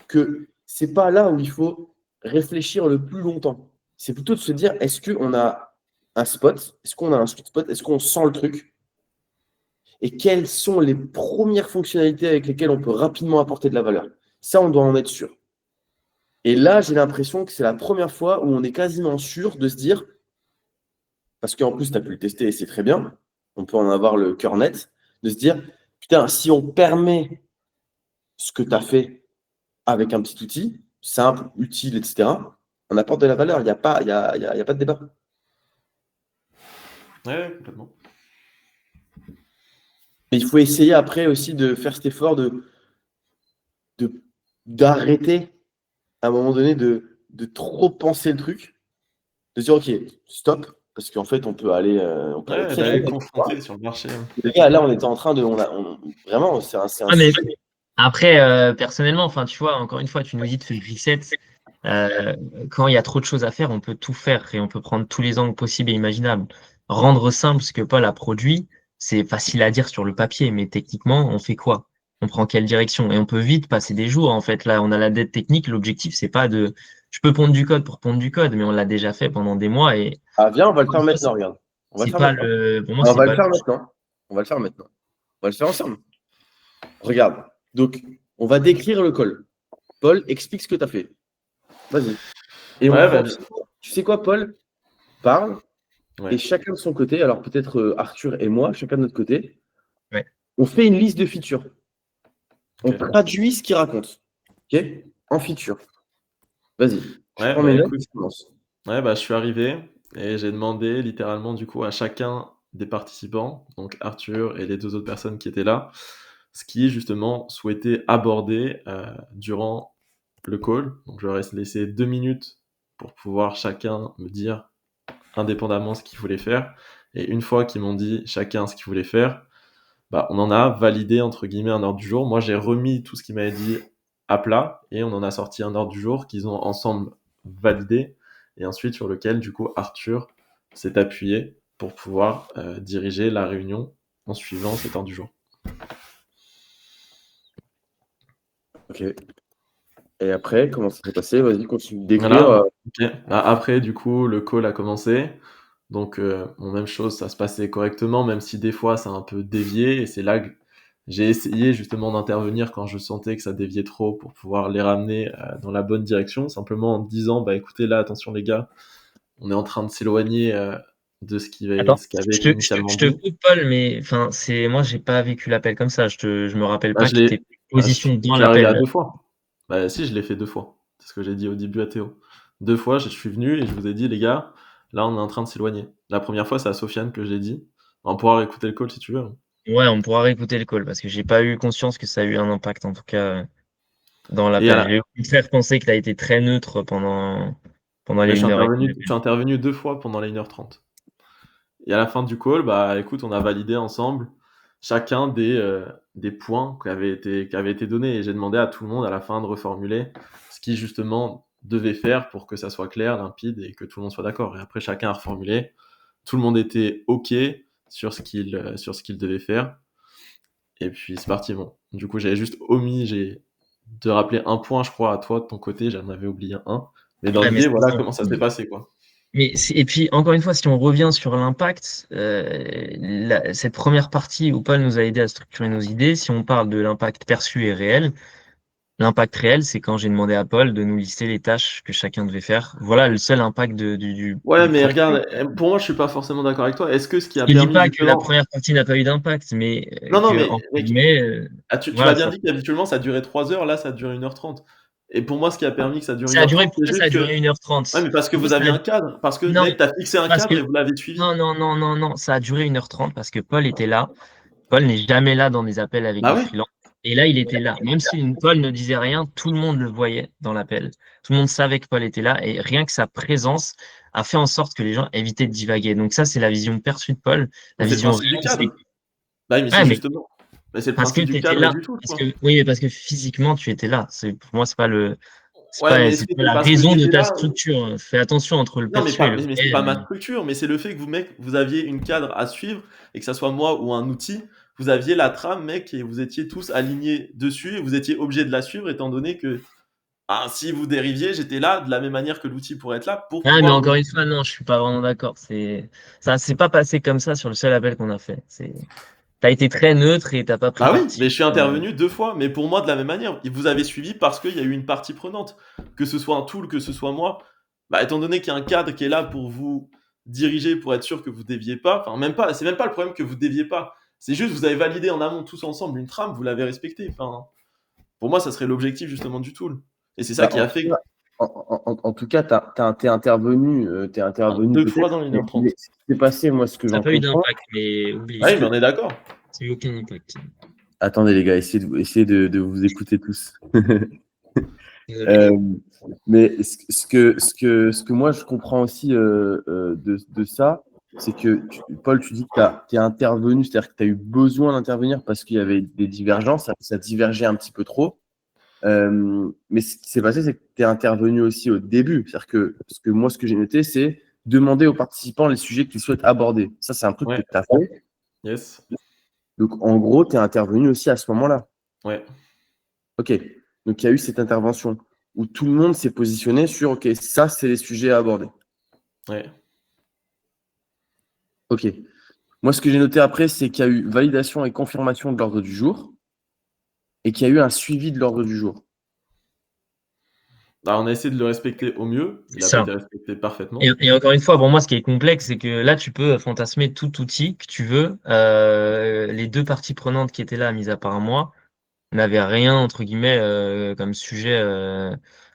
que c'est pas là où il faut réfléchir le plus longtemps. C'est plutôt de se dire, est-ce qu'on a un spot? Est-ce qu'on a un sweet spot? Est-ce qu'on sent le truc? Et quelles sont les premières fonctionnalités avec lesquelles on peut rapidement apporter de la valeur? Ça, on doit en être sûr. Et là, j'ai l'impression que c'est la première fois où on est quasiment sûr de se dire, parce qu'en plus, tu as pu le tester et c'est très bien, on peut en avoir le cœur net, de se dire, putain, si on permet ce que tu as fait avec un petit outil, simple, utile, etc., on apporte de la valeur. Il n'y a pas de débat. Ouais, complètement. Mais il faut essayer après aussi de faire cet effort d'arrêter à un moment donné de trop penser le truc, de se dire ok, stop, parce qu'en fait on peut aller Ouais, très d'aller vite. le confronter sur le marché. Les gars, là on était en train de, vraiment, c'est un mais sujet. après, personnellement, enfin, tu vois, encore une fois, tu nous dis de faire reset. Quand il y a trop de choses à faire, on peut tout faire et on peut prendre tous les angles possibles et imaginables. Rendre simple ce que Paul a produit, c'est facile à dire sur le papier, mais techniquement, on fait quoi? On prend quelle direction? Et on peut vite passer des jours. En fait, là, on a la dette technique. L'objectif, c'est pas de, je peux pondre du code pour pondre du code, mais on l'a déjà fait pendant des mois et Ah viens, on va le faire maintenant, regarde. On va le c'est faire pas maintenant. pour moi, On c'est va le pas faire maintenant. On va le faire maintenant. On va le faire ensemble. Regarde. Donc, on va décrire le call. Paul, explique ce que tu as fait. Vas-y. Et on Ouais, prend, tu sais quoi, Paul? Parle. ouais. Et chacun de son côté, alors peut-être Arthur et moi, chacun de notre côté, Ouais. on fait une liste de features. On Ok. traduit ce qu'il raconte. OK? En feature. Vas-y. Je Ouais, prends bah mes notes. écoute, ouais, bah je suis arrivé et j'ai demandé littéralement du coup à chacun des participants, donc Arthur et les deux autres personnes qui étaient là, ce qu'ils justement souhaitaient aborder durant le call. Donc je leur ai laissé 2 minutes pour pouvoir chacun me dire indépendamment ce qu'ils voulaient faire. Et une fois qu'ils m'ont dit chacun ce qu'ils voulaient faire, bah, on en a validé entre guillemets un ordre du jour. Moi, j'ai remis tout ce qu'ils m'avaient dit à plat et on en a sorti un ordre du jour qu'ils ont ensemble validé et ensuite sur lequel du coup Arthur s'est appuyé pour pouvoir diriger la réunion en suivant cet ordre du jour. OK. Et après, comment ça s'est passé? Vas-y, continue de décrire. Voilà. Ok. Bah, après, du coup, le call a commencé. Donc, bon, même chose, ça se passait correctement, même si des fois ça a un peu dévié. Et c'est là que j'ai essayé justement d'intervenir quand je sentais que ça déviait trop pour pouvoir les ramener dans la bonne direction, simplement en disant, bah écoutez, là, attention les gars, on est en train de s'éloigner de ce qui avait, Attends, ce qui avait été initialement je te dit. coupe, Paul, mais enfin, moi, j'ai pas vécu l'appel comme ça. Je me rappelle Bah, pas je qu'il était l'ai, bah, je position dans suis arrivé à l'appel. 2 fois. Bah si, je l'ai fait 2 fois. C'est ce que j'ai dit au début à Théo. 2 fois, je suis venu et je vous ai dit, les gars, là, on est en train de s'éloigner. La première fois, c'est à Sofiane que j'ai dit. On pourra écouter le call si tu veux. Ouais, on pourra réécouter le call parce que j'ai pas eu conscience que ça a eu un impact, en tout cas, dans Et à l'appel. la, J'ai au contraire pensé que tu as été très neutre pendant Mais les 1h30 je suis d'appel. intervenu 2 fois pendant les 1h30. Et à la fin du call, bah écoute, on a validé ensemble chacun des points qui avaient été donnés. Et j'ai demandé à tout le monde à la fin de reformuler ce qu'ils justement devait faire pour que ça soit clair, limpide et que tout le monde soit d'accord. Et après, chacun a reformulé. Tout le monde était OK sur ce qu'il devait faire. Et puis c'est parti. Bon. Du coup, j'avais juste omis de rappeler un point, je crois, à toi de ton côté. J'en avais oublié un. Mais dans Ouais, mais l'idée, c'est voilà ça. comment ça s'est passé, quoi. Et puis, encore une fois, si on revient sur l'impact, cette première partie où Paul nous a aidé à structurer nos idées, si on parle de l'impact perçu et réel, L'impact réel, c'est quand j'ai demandé à Paul de nous lister les tâches que chacun devait faire. Voilà le seul impact Ouais, du mais projet. regarde, pour moi, je suis pas forcément d'accord avec toi. Est-ce que ce qui a Je ne dis permis pas que la justement. première partie n'a pas eu d'impact, mais Non, non, que, mais entre mec, guillemets, tu m'as voilà, bien ça, dit qu'habituellement ça durait 3 heures, là ça dure 1h30. Et pour moi, ce qui a permis que ça dure ça a duré, 1h30, c'est pourquoi ça juste a que. duré 1h30? Ouais, mais parce que Pourquoi vous ça aviez a, un cadre. Parce que, non, mec, t'as fixé un parce que, cadre et vous l'avez suivi. non, non, non, non, non, ça a duré 1h30 parce que Paul était là. Paul n'est jamais là dans des appels avec Bah des oui. freelances. Et là, il était là. Même si Paul ne disait rien, tout le monde le voyait dans l'appel. Tout le monde savait que Paul était là et rien que sa présence a fait en sorte que les gens évitaient de divaguer. Donc ça, c'est la vision perçue de Paul. La Mais c'est le vision principe du réelle, c'est cadre. Bah oui, mais ouais, c'est mais justement. Mais c'est le parce que principe tu du étais cadre et là. du tout, Parce quoi. que, oui, mais parce que physiquement, tu étais là. Pour moi, Ouais, mais est-ce c'est que pas c'est la parce que raison de j'étais ta là? structure. Fais attention entre le Non, mais perçu et pas, le mais c'est pas ma réel. structure, mais c'est le fait que vous, mec, vous aviez une cadre à suivre et que ça soit moi ou un outil, vous aviez la trame, mec, et vous étiez tous alignés dessus et vous étiez obligés de la suivre étant donné que si vous dériviez, j'étais là de la même manière que l'outil pourrait être là pour Ah, mais pouvoir vous. encore une fois, non, je suis pas vraiment d'accord. Ça s'est pas passé comme ça sur le seul appel qu'on a fait. T'as été très neutre et t'as pas pris Bah oui, parti. mais je suis intervenu 2 fois, mais pour moi de la même manière. Vous avez suivi parce qu'il y a eu une partie prenante, que ce soit un tool, que ce soit moi. Bah, étant donné qu'il y a un cadre qui est là pour vous diriger, pour être sûr que vous déviez pas, enfin même pas, c'est même pas le problème que vous déviez pas. C'est juste vous avez validé en amont tous ensemble une trame, vous l'avez respectée. Enfin, pour moi, ça serait l'objectif justement du tool. Et c'est ça Bah, qui a fait en tout cas, t'es intervenu, deux fois peut-être, dans mais 1h30. ce qui s'est passé, moi, ce que Ça n'a j'en pas eu comprends, d'impact, mais oublie. Ah oui, mais on est d'accord. Ça n'a eu aucun impact. attendez les gars, essayez de vous écouter tous. Désolé. Euh, mais ce que moi je comprends aussi de ça, c'est que Paul, tu dis que tu es intervenu, c'est-à-dire que tu as eu besoin d'intervenir parce qu'il y avait des divergences, ça divergeait un petit peu trop. Mais ce qui s'est passé, c'est que tu es intervenu aussi au début. C'est-à-dire que ce que j'ai noté, c'est demander aux participants les sujets qu'ils souhaitent aborder. Ça, c'est un truc que Ouais, tu as fait. yes, Donc, en gros, tu es intervenu aussi à ce moment-là. ouais, OK. Donc, il y a eu cette intervention où tout le monde s'est positionné sur OK, ça, c'est les sujets à aborder. ouais. OK. Moi, ce que j'ai noté après, c'est qu'il y a eu validation et confirmation de l'ordre du jour et qu'il y a eu un suivi de l'ordre du jour. Bah, on a essayé de le respecter au mieux. Il C'est n'a pas ça. été respecté parfaitement. Et encore une fois, pour moi, ce qui est complexe, c'est que là, tu peux fantasmer tout outil que tu veux. Les deux parties prenantes qui étaient là, mis à part moi, n'avaient rien, entre guillemets, comme sujet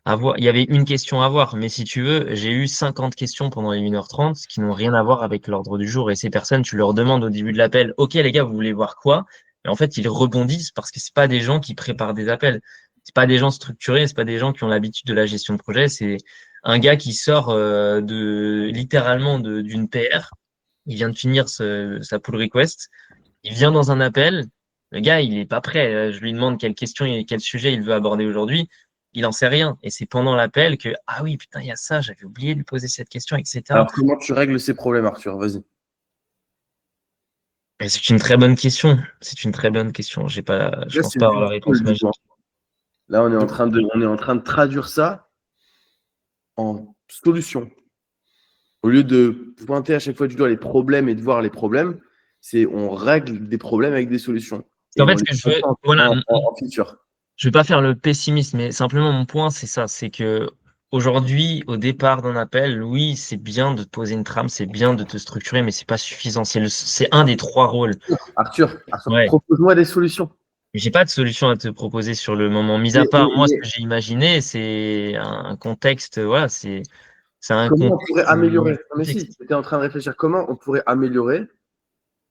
à voir. Il y avait une question à voir, mais si tu veux, j'ai eu 50 questions pendant les 1h30 qui n'ont rien à voir avec l'ordre du jour. Et ces personnes, tu leur demandes au début de l'appel, OK, les gars, vous voulez voir quoi? Et en fait, ils rebondissent parce que c'est pas des gens qui préparent des appels. C'est pas des gens structurés, c'est pas des gens qui ont l'habitude de la gestion de projet. C'est un gars qui sort littéralement d'une PR. Il vient de finir sa pull request. Il vient dans un appel. Le gars, il est pas prêt. Je lui demande quelle question et quel sujet il veut aborder aujourd'hui. Il en sait rien. Et c'est pendant l'appel que, ah oui, putain, il y a ça, j'avais oublié de lui poser cette question, etc. Alors, comment tu règles ces problèmes, Arthur? Vas-y. Et c'est une très bonne question. C'est une très bonne question. Je Là, pense c'est pas le avoir but la du réponse call, du coup. magique. Là, on est en train de traduire ça en solution. Au lieu de pointer à chaque fois du doigt les problèmes et de voir les problèmes, c'est on règle des problèmes avec des solutions. En Et fait, on ce les que je veux, transforme voilà, en feature. je vais pas faire le pessimiste, mais simplement mon point, c'est ça, c'est que aujourd'hui, au départ d'un appel, oui, c'est bien de te poser une trame, c'est bien de te structurer, mais c'est pas suffisant. C'est un des trois rôles. Arthur, Ouais. propose-moi des solutions. J'ai pas de solution à te proposer sur le moment. Mis à Mais, part, mais- moi, ce que mais j'ai imaginé, c'est un contexte, voilà, c'est un comment on pourrait contexte, améliorer? Non, mais si, contexte. j'étais en train de réfléchir comment on pourrait améliorer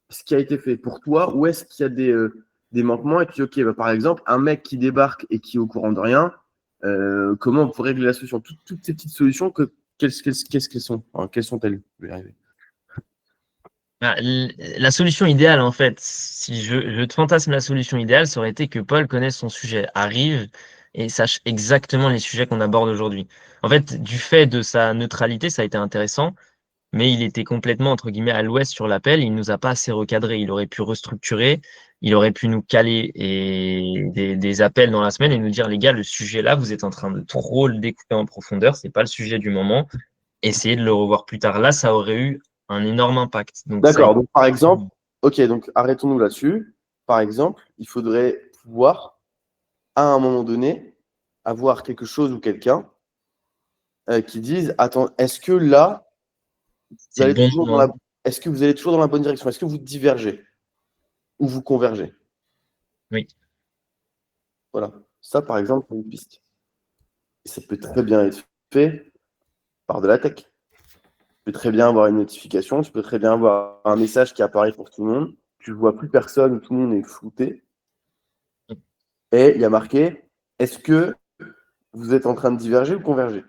ce qui a été fait pour toi. Où est-ce qu'il y a des manquements? Et puis, OK, bah, par exemple, un mec qui débarque et qui est au courant de rien, comment on pourrait régler la solution? Toutes ces petites solutions, qu'est-ce qu'elles sont? Enfin, quelles sont-elles? Je vais y arriver. Bah, la solution idéale, en fait, si je te fantasme la solution idéale, ça aurait été que Paul connaisse son sujet, arrive et sache exactement les sujets qu'on aborde aujourd'hui. En fait, du fait de sa neutralité, ça a été intéressant, mais il était complètement, entre guillemets, à l'ouest sur l'appel. Il nous a pas assez recadré. Il aurait pu restructurer, il aurait pu nous caler des appels dans la semaine et nous dire, les gars, le sujet là, vous êtes en train de trop le découper en profondeur, c'est pas le sujet du moment. Essayez de le revoir plus tard. Là, ça aurait eu un énorme impact. Donc, ça a D'accord. été. Donc, par exemple, OK, donc arrêtons-nous là-dessus. Par exemple, il faudrait pouvoir, à un moment donné, avoir quelque chose ou quelqu'un qui dise, attends, est-ce que là, C'est le bon moment. est-ce que vous allez toujours dans la bonne direction? Est-ce que vous divergez ou vous convergez? Oui. Voilà. Ça, par exemple, c'est une piste. Et ça peut très bien être fait par de la tech. Tu peux très bien avoir une notification, tu peux très bien avoir un message qui apparaît pour tout le monde. Tu ne vois plus personne, tout le monde est flouté. Et il y a marqué, est-ce que vous êtes en train de diverger ou converger?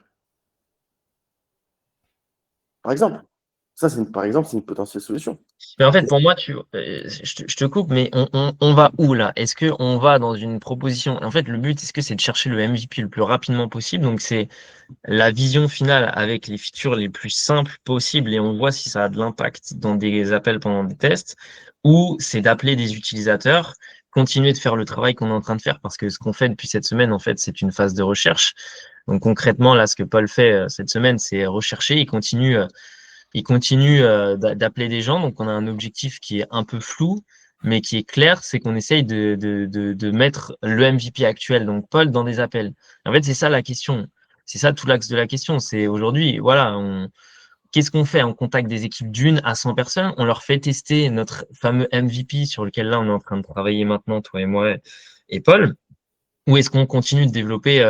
Par exemple. Par exemple, c'est une potentielle solution. Mais en fait, pour moi, je te coupe, mais on va où là? Est-ce que on va dans une proposition? En fait, le but, est-ce que c'est de chercher le MVP le plus rapidement possible? Donc, c'est la vision finale avec les features les plus simples possibles et on voit si ça a de l'impact dans des appels pendant des tests, ou c'est d'appeler des utilisateurs, continuer de faire le travail qu'on est en train de faire parce que ce qu'on fait depuis cette semaine, en fait, c'est une phase de recherche. Donc concrètement, là, ce que Paul fait cette semaine, c'est rechercher. Il continue d'appeler des gens. Donc on a un objectif qui est un peu flou, mais qui est clair, c'est qu'on essaye de mettre le MVP actuel, donc Paul, dans des appels. En fait, c'est ça la question. C'est ça tout l'axe de la question. C'est aujourd'hui, voilà, qu'est-ce qu'on fait? On contacte des équipes d'une à 100 personnes, on leur fait tester notre fameux MVP sur lequel là on est en train de travailler maintenant, toi et moi et Paul, ou est-ce qu'on continue de développer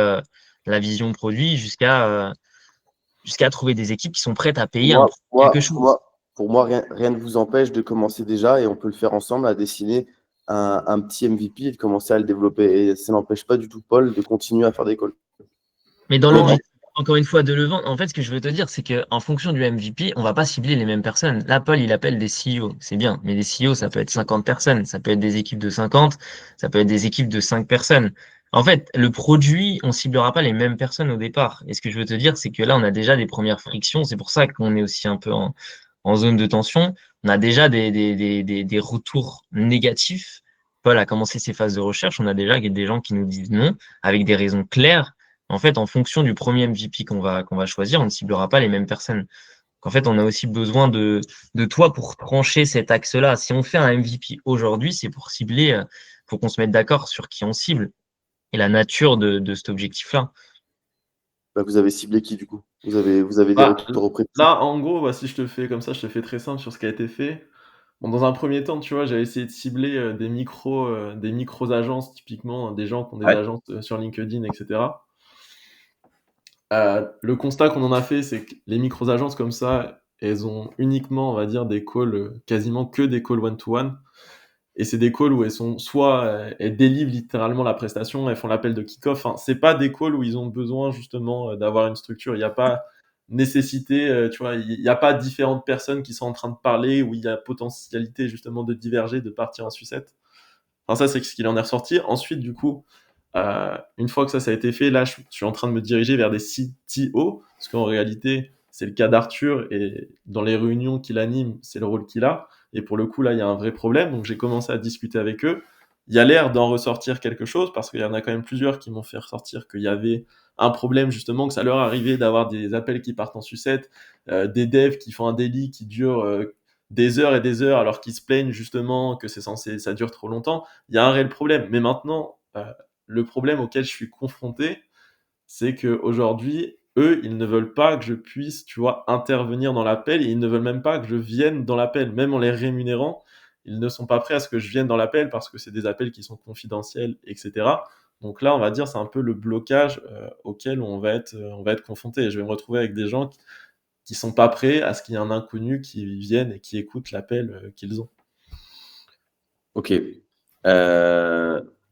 la vision produit jusqu'à trouver des équipes qui sont prêtes à payer Moi, quelque moi, chose? moi, pour moi, rien ne vous empêche de commencer déjà et on peut le faire ensemble à dessiner un petit MVP et de commencer à le développer. Et ça n'empêche pas du tout Paul de continuer à faire des calls. Mais dans Donc, l'envie, encore une fois, de le vendre, en fait, ce que je veux te dire, c'est qu'en fonction du MVP, on va pas cibler les mêmes personnes. Là, Paul, il appelle des CEO. C'est bien. Mais des CEO, ça peut être 50 personnes. Ça peut être des équipes de 50. Ça peut être des équipes de 5 personnes. En fait, le produit, on ciblera pas les mêmes personnes au départ. Et ce que je veux te dire, c'est que là, on a déjà des premières frictions. C'est pour ça qu'on est aussi un peu en zone de tension. On a déjà des retours négatifs. Paul a commencé ses phases de recherche. On a déjà des gens qui nous disent non, avec des raisons claires. En fait, en fonction du premier MVP qu'on va choisir, on ne ciblera pas les mêmes personnes. Donc, en fait, on a aussi besoin de toi pour trancher cet axe-là. Si on fait un MVP aujourd'hui, c'est pour cibler, faut qu'on se mette d'accord sur qui on cible et la nature de cet objectif-là. bah, vous avez ciblé qui du coup? Vous avez des Bah, retours auprès de qui? là, en gros, bah, si je te fais comme ça, je te fais très simple sur ce qui a été fait. Bon, dans un premier temps, tu vois, j'avais essayé de cibler des micros agences, typiquement des gens qui ont des Ouais. agences sur LinkedIn, etc. Le constat qu'on en a fait, c'est que les micros agences comme ça, elles ont uniquement, on va dire, des calls, quasiment que des calls one-to-one. Et c'est des calls où elles sont soit elles délivrent littéralement la prestation, elles font l'appel de kick-off. Enfin, c'est pas des calls où ils ont besoin justement d'avoir une structure. Il n'y a pas nécessité, tu vois, il n'y a pas différentes personnes qui sont en train de parler où il y a potentialité justement de diverger, de partir en sucette. Enfin, ça, c'est ce qu'il en est ressorti. Ensuite, du coup, une fois que ça a été fait, là, je suis en train de me diriger vers des CTO, parce qu'en réalité, c'est le cas d'Arthur, et dans les réunions qu'il anime, c'est le rôle qu'il a. Et pour le coup, là, il y a un vrai problème. Donc, j'ai commencé à discuter avec eux. Il y a l'air d'en ressortir quelque chose, parce qu'il y en a quand même plusieurs qui m'ont fait ressortir qu'il y avait un problème, justement, que ça leur arrivait d'avoir des appels qui partent en sucette, des devs qui font un daily qui dure des heures et des heures, alors qu'ils se plaignent justement que ça dure trop longtemps. Il y a un réel problème. Mais maintenant, le problème auquel je suis confronté, c'est qu'aujourd'hui, eux, ils ne veulent pas que je puisse, tu vois, intervenir dans l'appel et ils ne veulent même pas que je vienne dans l'appel, même en les rémunérant. Ils ne sont pas prêts à ce que je vienne dans l'appel parce que c'est des appels qui sont confidentiels, etc. Donc là, on va dire, c'est un peu le blocage auquel on va être confronté. Et je vais me retrouver avec des gens qui sont pas prêts à ce qu'il y ait un inconnu qui vienne et qui écoute l'appel qu'ils ont. Ok.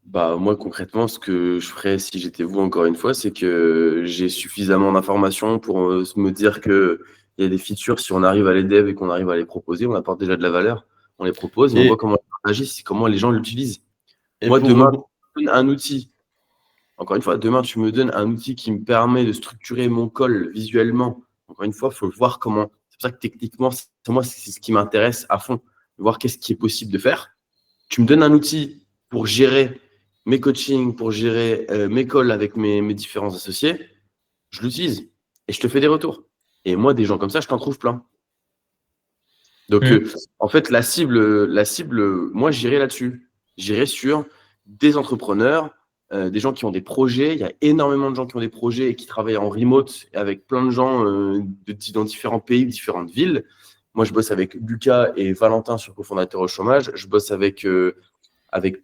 Bah, moi, concrètement, ce que je ferais si j'étais vous, encore une fois, c'est que j'ai suffisamment d'informations pour me dire qu'il y a des features, si on arrive à les dev et qu'on arrive à les proposer, on apporte déjà de la valeur, on les propose et on voit Et, comment ils agissent, comment les gens l'utilisent. et Moi, pour demain, rebondir. tu me donnes un outil. Encore une fois, demain, tu me donnes un outil qui me permet de structurer mon call visuellement. Encore une fois, il faut voir comment. C'est pour ça que techniquement, moi, c'est ce qui m'intéresse à fond, de voir qu'est-ce qui est possible de faire. Tu me donnes un outil pour gérer mes coachings, pour gérer mes calls avec mes différents associés, je l'utilise et je te fais des retours. Et moi, des gens comme ça, je t'en trouve plein. Donc, Mm. en fait, la cible, moi, j'irai là-dessus. J'irai sur des entrepreneurs des gens qui ont des projets. Il y a énormément de gens qui ont des projets et qui travaillent en remote avec plein de gens dans différents pays, différentes villes. Moi, je bosse avec Lucas et Valentin sur Cofondateur au chômage. Je bosse avec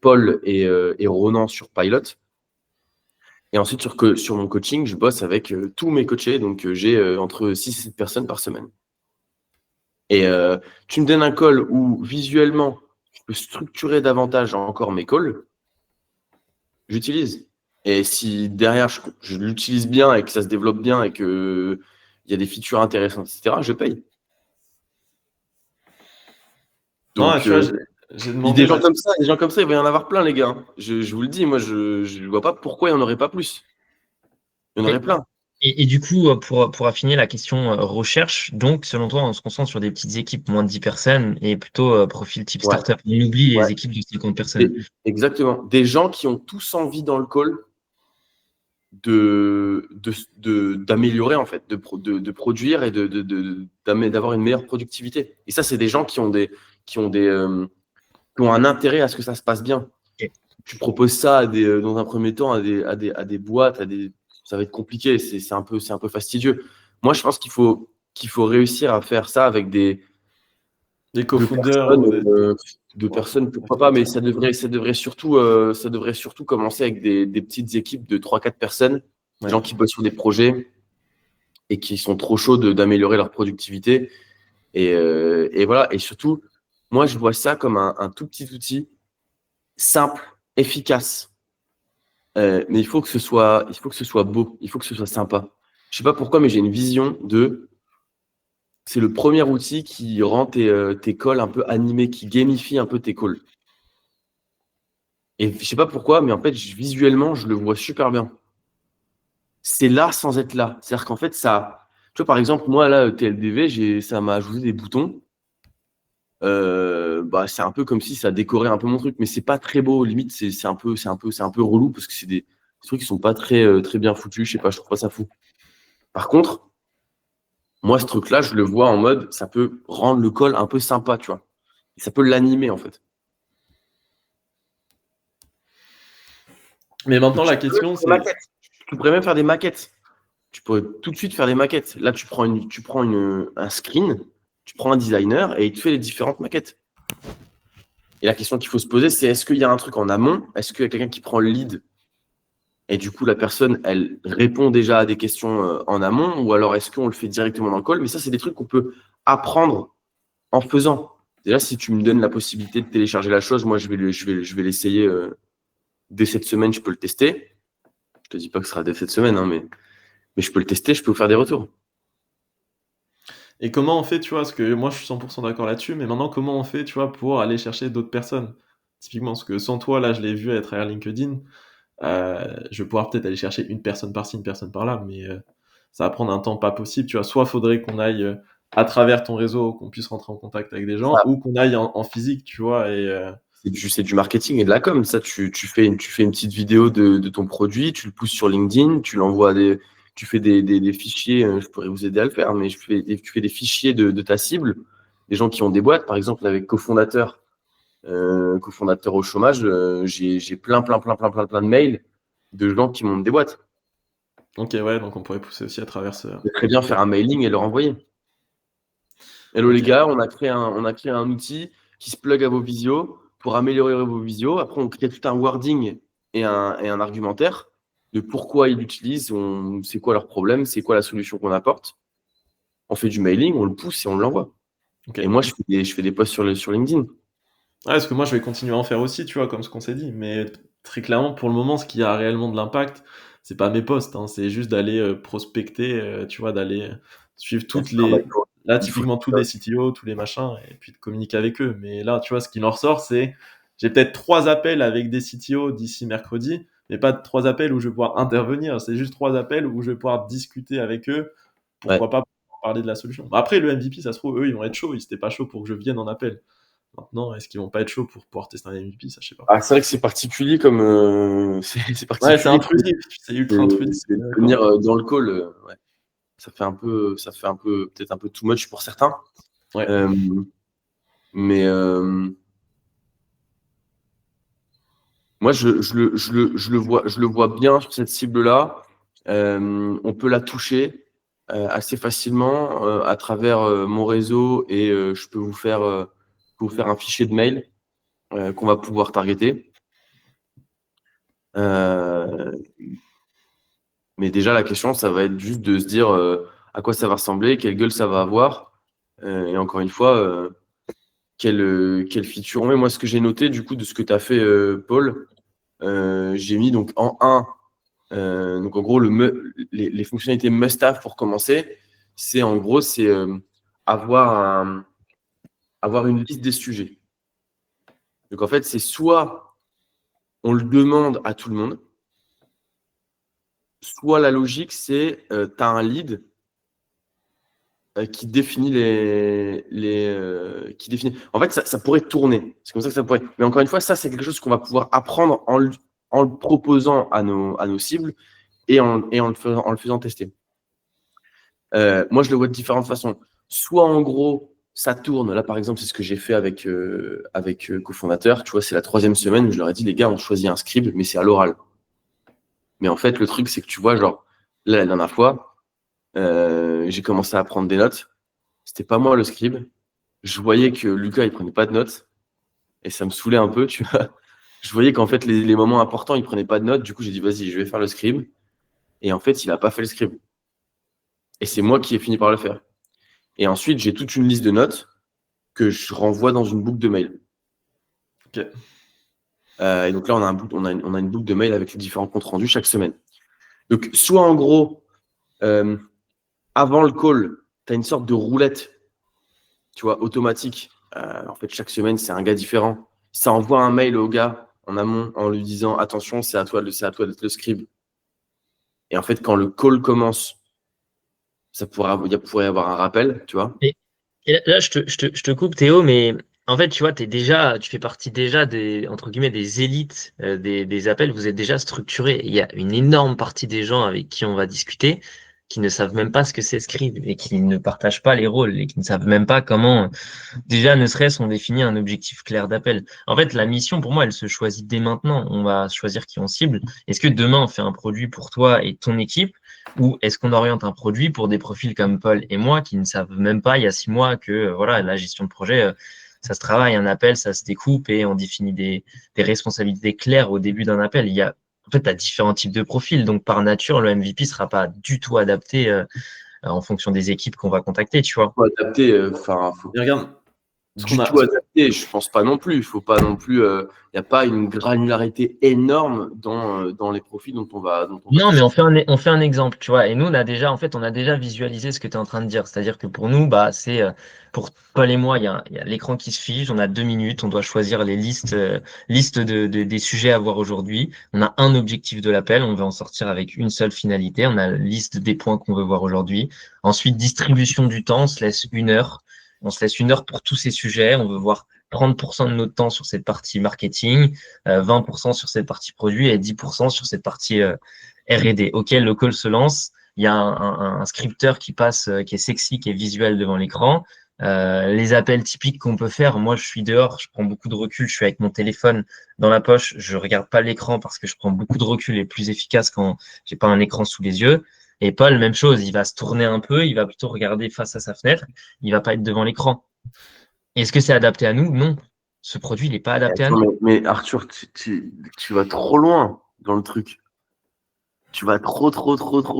Paul et Ronan sur Pilot. Et ensuite, sur mon coaching, je bosse avec tous mes coachés. Donc, j'ai entre 6 et 7 personnes par semaine. Et tu me donnes un call où visuellement, je peux structurer davantage encore mes calls, j'utilise. Et si derrière, je l'utilise bien et que ça se développe bien et qu'il y a des features intéressantes, etc., je paye. Non, Donc, tu vois, j'ai demandé. des gens comme ça, il va y en avoir plein, les gars. Hein. Je vous le dis, moi, je ne vois pas pourquoi il n'y en aurait pas plus. Il y en aurait plein. Et du coup, pour affiner la question recherche, donc selon toi, on se concentre sur des petites équipes moins de 10 personnes et plutôt profil type Ouais. startup. On oublie Ouais. les équipes de 50 personnes. Exactement. Des gens qui ont tous envie dans le call d'améliorer, en fait, de produire et d'avoir une meilleure productivité. Et ça, c'est des gens qui ont un intérêt à ce que ça se passe bien. Ok. Tu proposes ça dans un premier temps à des boîtes, ça va être compliqué, c'est un peu fastidieux. Moi, je pense qu'il faut réussir à faire ça avec des co-founders de personnes, pourquoi pas, mais ça devrait surtout commencer avec des petites équipes de 3-4 personnes, des gens qui bossent sur des projets et qui sont trop chauds d'améliorer leur productivité. Et voilà. Et surtout, moi, je vois ça comme un tout petit outil simple, efficace. Mais il faut que ce soit beau, il faut que ce soit sympa. Je sais pas pourquoi, mais j'ai une vision c'est le premier outil qui rend tes calls un peu animés, qui gamifie un peu tes calls. Et je sais pas pourquoi, mais en fait, visuellement, je le vois super bien. C'est là sans être là. C'est-à-dire qu'en fait, ça. Tu vois, par exemple, moi, là, TLDV, ça m'a ajouté des boutons. C'est un peu comme si ça décorait un peu mon truc, mais c'est pas très beau. Limite, c'est un peu relou parce que c'est des trucs qui sont pas très, très bien foutus. Je sais pas, je trouve pas ça fou. Par contre, moi, ce truc-là, je le vois en mode, ça peut rendre le call un peu sympa, tu vois. Et ça peut l'animer, en fait. Mais maintenant, la question, c'est. Tu pourrais même faire des maquettes. Tu pourrais tout de suite faire des maquettes. Là, tu prends un screen, tu prends un designer et il te fait les différentes maquettes. Et la question qu'il faut se poser, c'est est-ce qu'il y a un truc en amont? Est-ce qu'il y a quelqu'un qui prend le lead et du coup, la personne, elle répond déjà à des questions en amont, ou alors est-ce qu'on le fait directement dans le call? Mais ça, c'est des trucs qu'on peut apprendre en faisant. Déjà, si tu me donnes la possibilité de télécharger la chose, moi, je vais l'essayer dès cette semaine, je peux le tester. Je te dis pas que ce sera dès cette semaine, hein, mais je peux le tester, je peux vous faire des retours. Et comment on fait, tu vois, parce que moi je suis 100% d'accord là-dessus, mais maintenant comment on fait, tu vois, pour aller chercher d'autres personnes? Typiquement, parce que sans toi, là, je l'ai vu à travers LinkedIn, je vais pouvoir peut-être aller chercher une personne par-ci, une personne par-là, mais ça va prendre un temps pas possible, tu vois. Soit faudrait qu'on aille à travers ton réseau, qu'on puisse rentrer en contact avec des gens, ou qu'on aille en physique, tu vois, et c'est du marketing et de la com. Ça, tu fais une petite vidéo de ton produit, tu le pousses sur LinkedIn, tu l'envoies tu fais des fichiers, je pourrais vous aider à le faire, mais tu fais des fichiers de ta cible, des gens qui ont des boîtes, par exemple, avec cofondateur au chômage, j'ai plein de mails de gens qui montent des boîtes. Ok, ouais, donc on pourrait pousser aussi à travers ce. Je peux très bien faire un mailing et leur envoyer. Hello les gars, on a créé un outil qui se plug à vos visios pour améliorer vos visios. Après, on crée tout un wording et un argumentaire de pourquoi ils l'utilisent, c'est quoi leur problème, c'est quoi la solution qu'on apporte. On fait du mailing, on le pousse et on l'envoie. Ok. Et moi, je fais des posts sur LinkedIn. Ouais, parce que moi je vais continuer à en faire aussi, tu vois, comme ce qu'on s'est dit, mais très clairement, pour le moment, ce qui a réellement de l'impact, c'est pas mes posts, hein, c'est juste d'aller prospecter, tu vois, d'aller suivre là, typiquement tous les CTO, tous les machins, et puis de communiquer avec eux. Mais là, tu vois, ce qui en ressort, c'est j'ai peut-être 3 appels avec des CTO d'ici mercredi, mais pas 3 appels où je vais pouvoir intervenir, c'est juste 3 appels où je vais pouvoir discuter avec eux, pourquoi pas parler de la solution. Après, le MVP, ça se trouve, eux, ils vont être chauds, ils étaient pas chauds pour que je vienne en appel. Maintenant, est-ce qu'ils vont pas être chauds pour pouvoir tester un MVP? Ça, je sais pas. Ah, c'est vrai que c'est particulier comme. C'est particulier. Ouais, c'est intrusif, c'est ultra intrusif. C'est de venir dans le call. Ouais. Ça fait un peu, peut-être un peu too much pour certains. Ouais. Mais Moi, je le vois bien sur cette cible-là. On peut la toucher assez facilement à travers mon réseau et je peux vous faire un fichier de mail qu'on va pouvoir targeter. Mais déjà, la question, ça va être juste de se dire à quoi ça va ressembler, quelle gueule ça va avoir. Et encore une fois, quelle feature on met. Moi, ce que j'ai noté du coup de ce que tu as fait, Paul, j'ai mis donc en 1, donc en gros, les fonctionnalités must-have pour commencer, c'est en gros, c'est avoir une liste des sujets. Donc en fait, c'est soit on le demande à tout le monde, soit la logique, c'est tu as un lead qui définit qui définit. En fait, ça pourrait tourner. C'est comme ça que ça pourrait. Mais encore une fois, ça, c'est quelque chose qu'on va pouvoir apprendre en le proposant à nos cibles et en le faisant tester. Moi, je le vois de différentes façons. Soit en gros, ça tourne. Là, par exemple, c'est ce que j'ai fait avec cofondateur. Tu vois, c'est la 3e semaine où je leur ai dit, les gars, on choisit un scribe, mais c'est à l'oral. Mais en fait, le truc, c'est que tu vois, genre, là, la dernière fois, j'ai commencé à prendre des notes. C'était pas moi le scribe. Je voyais que Lucas, il prenait pas de notes. Et ça me saoulait un peu, tu vois. Je voyais qu'en fait, les moments importants, il prenait pas de notes. Du coup, j'ai dit, vas-y, je vais faire le scribe. Et en fait, il a pas fait le scribe. Et c'est moi qui ai fini par le faire. Et ensuite, j'ai toute une liste de notes que je renvoie dans une boucle de mail. Ok. Et donc là, on a une boucle de mail avec les différents comptes rendus chaque semaine. Donc, soit en gros, avant le call, tu as une sorte de roulette, tu vois, automatique. En fait, chaque semaine, c'est un gars différent. Ça envoie un mail au gars en amont en lui disant attention, c'est à toi d'être le scribe. Et en fait, quand le call commence, il pourrait y avoir un rappel, tu vois. Et là, je te coupe, Théo, mais en fait, tu vois, tu fais partie déjà des, entre guillemets, des élites des appels. Vous êtes déjà structuré. Il y a une énorme partie des gens avec qui on va discuter qui ne savent même pas ce que c'est Scribe et qui ne partagent pas les rôles et qui ne savent même pas comment, déjà, ne serait-ce, on définit un objectif clair d'appel. En fait, la mission, pour moi, elle se choisit dès maintenant. On va choisir qui on cible. Est-ce que demain, on fait un produit pour toi et ton équipe? Ou est-ce qu'on oriente un produit pour des profils comme Paul et moi qui ne savent même pas il y a 6 mois que voilà, la gestion de projet, ça se travaille, un appel, ça se découpe et on définit des responsabilités claires au début d'un appel. En fait, tu as différents types de profils. Donc, par nature, le MVP ne sera pas du tout adapté en fonction des équipes qu'on va contacter, tu vois. Faut adapter, faut Et regarde, ce qu'on du a, tout adapter, je pense pas non plus. Il faut pas non plus. Il n'y a pas une granularité énorme dans les profils dont on va Non, mais toucher. on fait un exemple, tu vois. Et nous, on a déjà visualisé ce que tu es en train de dire. C'est-à-dire que pour nous, bah, c'est pour Paul et moi, il y a l'écran qui se fige. On a 2 minutes. On doit choisir les listes des sujets à voir aujourd'hui. On a un objectif de l'appel. On veut en sortir avec une seule finalité. On a la liste des points qu'on veut voir aujourd'hui. Ensuite, distribution du temps. On se laisse 1 heure. On se laisse 1 heure pour tous ces sujets. On veut voir 30% de notre temps sur cette partie marketing, 20% sur cette partie produit et 10% sur cette partie R&D. OK, le call se lance. Il y a un scripteur qui passe, qui est sexy, qui est visuel devant l'écran. Les appels typiques qu'on peut faire, moi je suis dehors, je prends beaucoup de recul, je suis avec mon téléphone dans la poche, je regarde pas l'écran parce que je prends beaucoup de recul et plus efficace quand j'ai pas un écran sous les yeux. Et Paul, même chose, il va se tourner un peu, il va plutôt regarder face à sa fenêtre, il va pas être devant l'écran. Est-ce que c'est adapté à nous? Non. Ce produit, il n'est pas adapté à Attends, nous. mais Arthur, tu vas trop loin dans le truc. Tu vas trop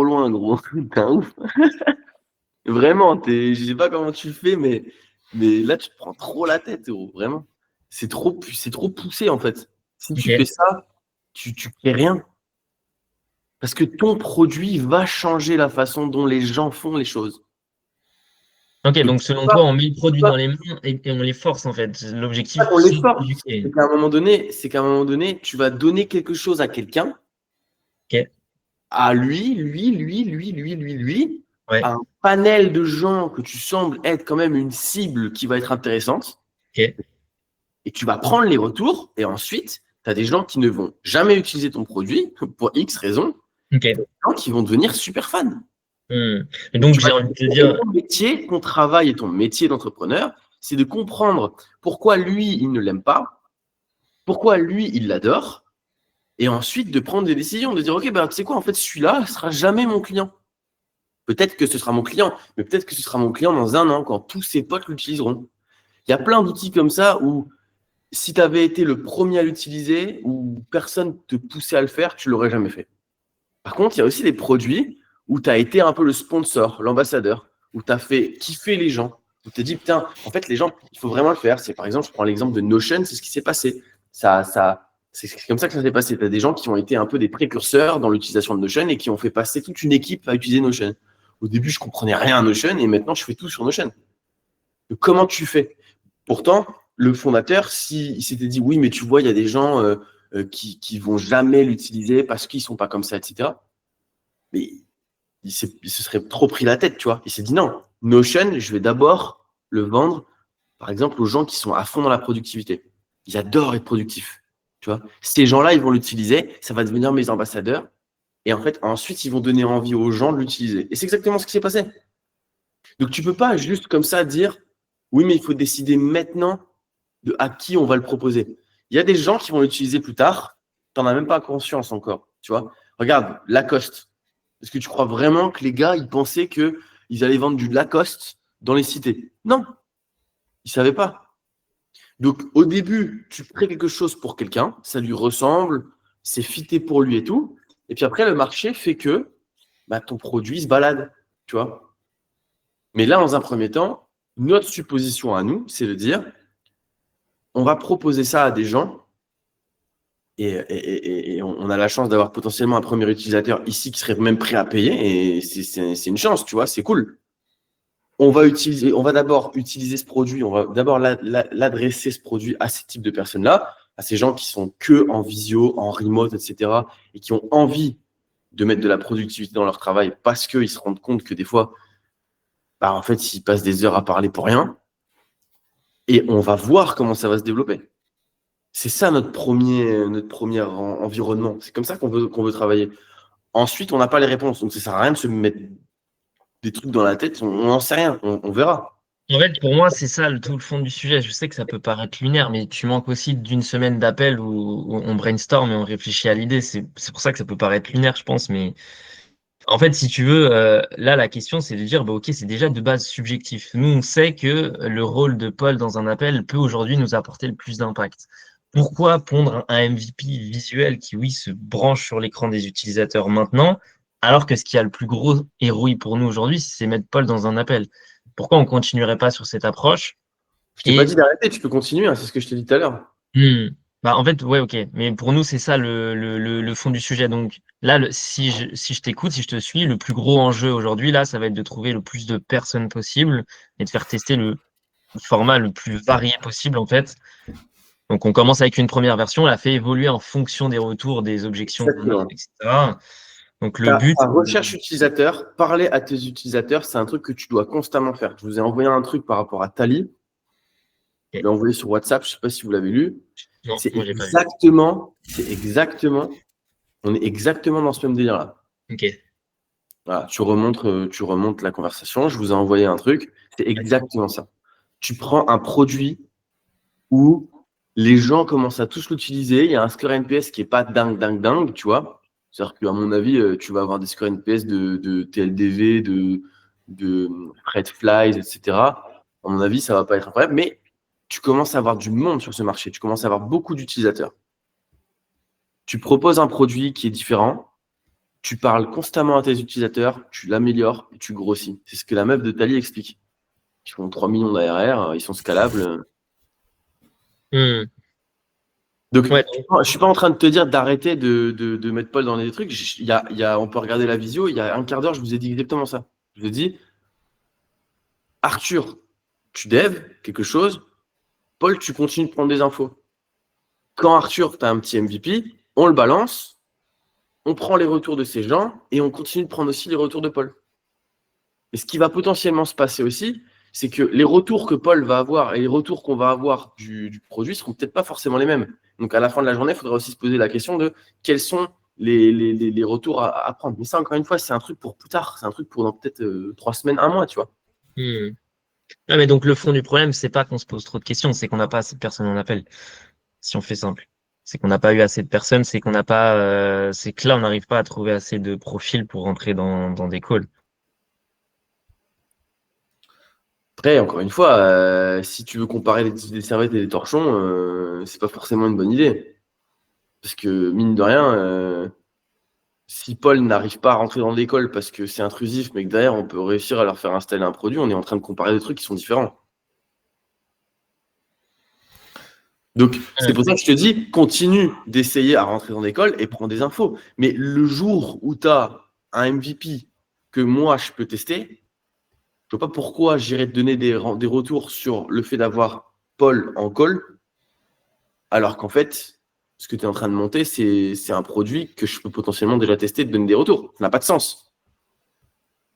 loin, gros. T'es un ouf. Vraiment, je sais pas comment tu le fais, mais là, tu te prends trop la tête, gros. Vraiment. C'est trop poussé, en fait. Si tu fais Ok. ça, tu fais rien. Parce que ton produit va changer la façon dont les gens font les choses. Ok, Donc, donc selon toi, on met le produit dans les mains et on les force en fait. L'objectif, on c'est l'efforce. d'éduquer. C'est qu'à un moment donné, tu vas donner quelque chose à quelqu'un, Ok, à lui, ouais, à un panel de gens que tu sembles être quand même une cible qui va être intéressante, ok, et tu vas prendre les retours, et ensuite, tu as des gens qui ne vont jamais utiliser ton produit pour X raisons, ok. et des gens qui vont devenir super fans. Et Donc, donc tu vas j'ai envie de te dire, ton métier, ton travail et ton métier d'entrepreneur, c'est de comprendre pourquoi lui, il ne l'aime pas, pourquoi lui, il l'adore, Et ensuite, de prendre des décisions, de dire, OK, ben, tu sais quoi, en fait, celui-là ne sera jamais mon client. Peut-être que ce sera mon client, mais peut-être que ce sera mon client dans 1 an, quand tous ses potes l'utiliseront. Il y a plein d'outils comme ça où, si tu avais été le premier à l'utiliser, ou personne te poussait à le faire, tu ne l'aurais jamais fait. Par contre, il y a aussi des produits où tu as été un peu le sponsor, l'ambassadeur, où tu as fait kiffer les gens, où tu t'es dit, putain, en fait, les gens, il faut vraiment le faire. C'est par exemple, je prends l'exemple de Notion, c'est ce qui s'est passé. C'est comme ça que ça s'est passé. Tu as des gens qui ont été un peu des précurseurs dans l'utilisation de Notion et qui ont fait passer toute une équipe à utiliser Notion. Au début, je ne comprenais rien à Notion et maintenant, je fais tout sur Notion. Donc, comment tu fais? Pourtant, le fondateur, s'il s'était dit, oui, mais tu vois, il y a des gens qui ne vont jamais l'utiliser parce qu'ils ne sont pas comme ça, etc. Mais il se serait trop pris la tête, tu vois. Il s'est dit, non, Notion, je vais d'abord le vendre, par exemple, aux gens qui sont à fond dans la productivité. Ils adorent être productifs, tu vois. Ces gens-là, ils vont l'utiliser, ça va devenir mes ambassadeurs. Et en fait, ensuite, ils vont donner envie aux gens de l'utiliser. Et c'est exactement ce qui s'est passé. Donc, tu ne peux pas juste comme ça dire, oui, mais il faut décider maintenant de à qui on va le proposer. Il y a des gens qui vont l'utiliser plus tard, tu n'en as même pas conscience encore, tu vois. Regarde, Lacoste. Est-ce que tu crois vraiment que les gars, ils pensaient qu'ils allaient vendre du Lacoste dans les cités? Non, ils ne savaient pas. Donc, au début, tu crées quelque chose pour quelqu'un, ça lui ressemble, c'est fité pour lui et tout. Et puis après, le marché fait que ton produit se balade, tu vois. Mais là, dans un premier temps, notre supposition à nous, c'est de dire, on va proposer ça à des gens et on a la chance d'avoir potentiellement un premier utilisateur ici qui serait même prêt à payer et c'est une chance, tu vois, c'est cool. On va d'abord utiliser ce produit, on va d'abord l'adresser ce produit à ces types de personnes-là, à ces gens qui sont que en visio, en remote, etc. et qui ont envie de mettre de la productivité dans leur travail parce qu'ils se rendent compte que des fois, en fait, ils passent des heures à parler pour rien. Et on va voir comment ça va se développer. C'est ça notre premier environnement. C'est comme ça qu'on veut travailler. Ensuite, on n'a pas les réponses. Donc, ça ne sert à rien de se mettre des trucs dans la tête. On n'en sait rien. On verra. En fait, pour moi, c'est ça tout le fond du sujet. Je sais que ça peut paraître lunaire, mais tu manques aussi d'une semaine d'appel où on brainstorm et on réfléchit à l'idée. C'est pour ça que ça peut paraître lunaire, je pense. Mais en fait, si tu veux, là, la question, c'est de dire, bah, OK, c'est déjà de base subjectif. Nous, on sait que le rôle de Paul dans un appel peut aujourd'hui nous apporter le plus d'impact. Pourquoi pondre un MVP visuel qui, oui, se branche sur l'écran des utilisateurs maintenant, alors que ce qui a le plus gros ROI pour nous aujourd'hui, c'est mettre Paul dans un appel? Pourquoi on continuerait pas sur cette approche? Je t'ai pas dit d'arrêter. Tu peux continuer. C'est ce que je t'ai dit tout à l'heure. Bah, en fait, ouais, OK. Mais pour nous, c'est ça le fond du sujet. Donc là, si je t'écoute, si je te suis, le plus gros enjeu aujourd'hui, là, ça va être de trouver le plus de personnes possible et de faire tester le format le plus varié possible, en fait. Donc, on commence avec une première version, on la fait évoluer en fonction des retours, des objections, etc. Donc, le but. Ta recherche utilisateur, parler à tes utilisateurs, c'est un truc que tu dois constamment faire. Je vous ai envoyé un truc par rapport à Tally. Je l'ai envoyé sur WhatsApp. Je ne sais pas si vous l'avez lu. Non, C'est moi, j'ai pas vu. exactement. On est exactement dans ce même délire-là. OK. Voilà, tu remontes la conversation. Je vous ai envoyé un truc. C'est exactement ça. Tu prends un produit où les gens commencent à tous l'utiliser. Il y a un score NPS qui n'est pas dingue, tu vois. C'est-à-dire qu'à mon avis, tu vas avoir des scores NPS de TLDV, de Red Flies, etc. À mon avis, ça ne va pas être incroyable, mais tu commences à avoir du monde sur ce marché. Tu commences à avoir beaucoup d'utilisateurs. Tu proposes un produit qui est différent. Tu parles constamment à tes utilisateurs, tu l'améliores et tu grossis. C'est ce que la meuf de Tally explique. Ils font 3 millions d'ARR, ils sont scalables. Donc, Ouais. je ne suis pas en train de te dire d'arrêter de mettre Paul dans les trucs. On peut regarder la visio. Il y a un quart d'heure, je vous ai dit exactement ça. Je vous ai dit, Arthur, tu dev quelque chose. Paul, tu continues de prendre des infos. Quand Arthur, tu as un petit MVP, on le balance, on prend les retours de ces gens et on continue de prendre aussi les retours de Paul. Et ce qui va potentiellement se passer aussi, c'est que les retours que Paul va avoir et les retours qu'on va avoir du produit ne seront peut-être pas forcément les mêmes. Donc, à la fin de la journée, il faudra aussi se poser la question de quels sont les retours à prendre. Mais ça, encore une fois, c'est un truc pour plus tard. C'est un truc pour dans peut-être 3 semaines, 1 mois, tu vois. Ah, mais donc, le fond du problème, c'est pas qu'on se pose trop de questions, c'est qu'on n'a pas assez de personnes en appel, si on fait simple. C'est qu'on n'a pas eu assez de personnes, c'est qu'on n'a pas, c'est que là, on n'arrive pas à trouver assez de profils pour rentrer dans des calls. Après, encore une fois, si tu veux comparer des servettes et des torchons, c'est pas forcément une bonne idée. Parce que, mine de rien, si Paul n'arrive pas à rentrer dans l'école parce que c'est intrusif, mais que derrière, on peut réussir à leur faire installer un produit, on est en train de comparer des trucs qui sont différents. Donc, c'est pour ça que je te dis, continue d'essayer à rentrer dans l'école et prends des infos. Mais le jour où tu as un MVP que moi, je peux tester, je vois pas pourquoi j'irais te donner des retours sur le fait d'avoir Paul en call, alors qu'en fait, ce que tu es en train de monter, c'est un produit que je peux potentiellement déjà tester et te donner des retours. Ça n'a pas de sens.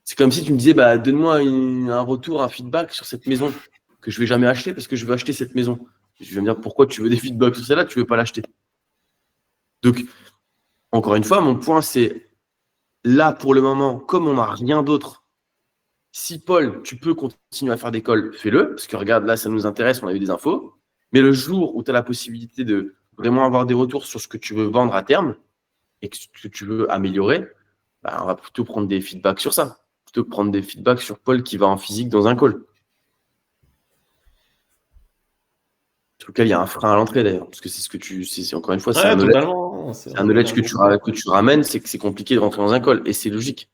C'est comme si tu me disais, bah, donne-moi un retour, un feedback sur cette maison que je vais jamais acheter parce que je veux acheter cette maison. Je vais me dire, pourquoi tu veux des feedbacks sur celle-là, tu veux pas l'acheter. Donc, encore une fois, mon point, c'est là, pour le moment, comme on n'a rien d'autre, si Paul, tu peux continuer à faire des calls, fais-le, parce que regarde, là, ça nous intéresse, on a eu des infos. Mais le jour où tu as la possibilité de vraiment avoir des retours sur ce que tu veux vendre à terme et que ce que tu veux améliorer, bah, on va plutôt prendre des feedbacks sur ça. Plutôt que prendre des feedbacks sur Paul qui va en physique dans un call. Sur lequel il y a un frein à l'entrée d'ailleurs, parce que c'est ce que c'est encore une fois, c'est Ouais, un knowledge, totalement. c'est un knowledge que tu ramènes, c'est que c'est compliqué de rentrer dans un call et c'est logique.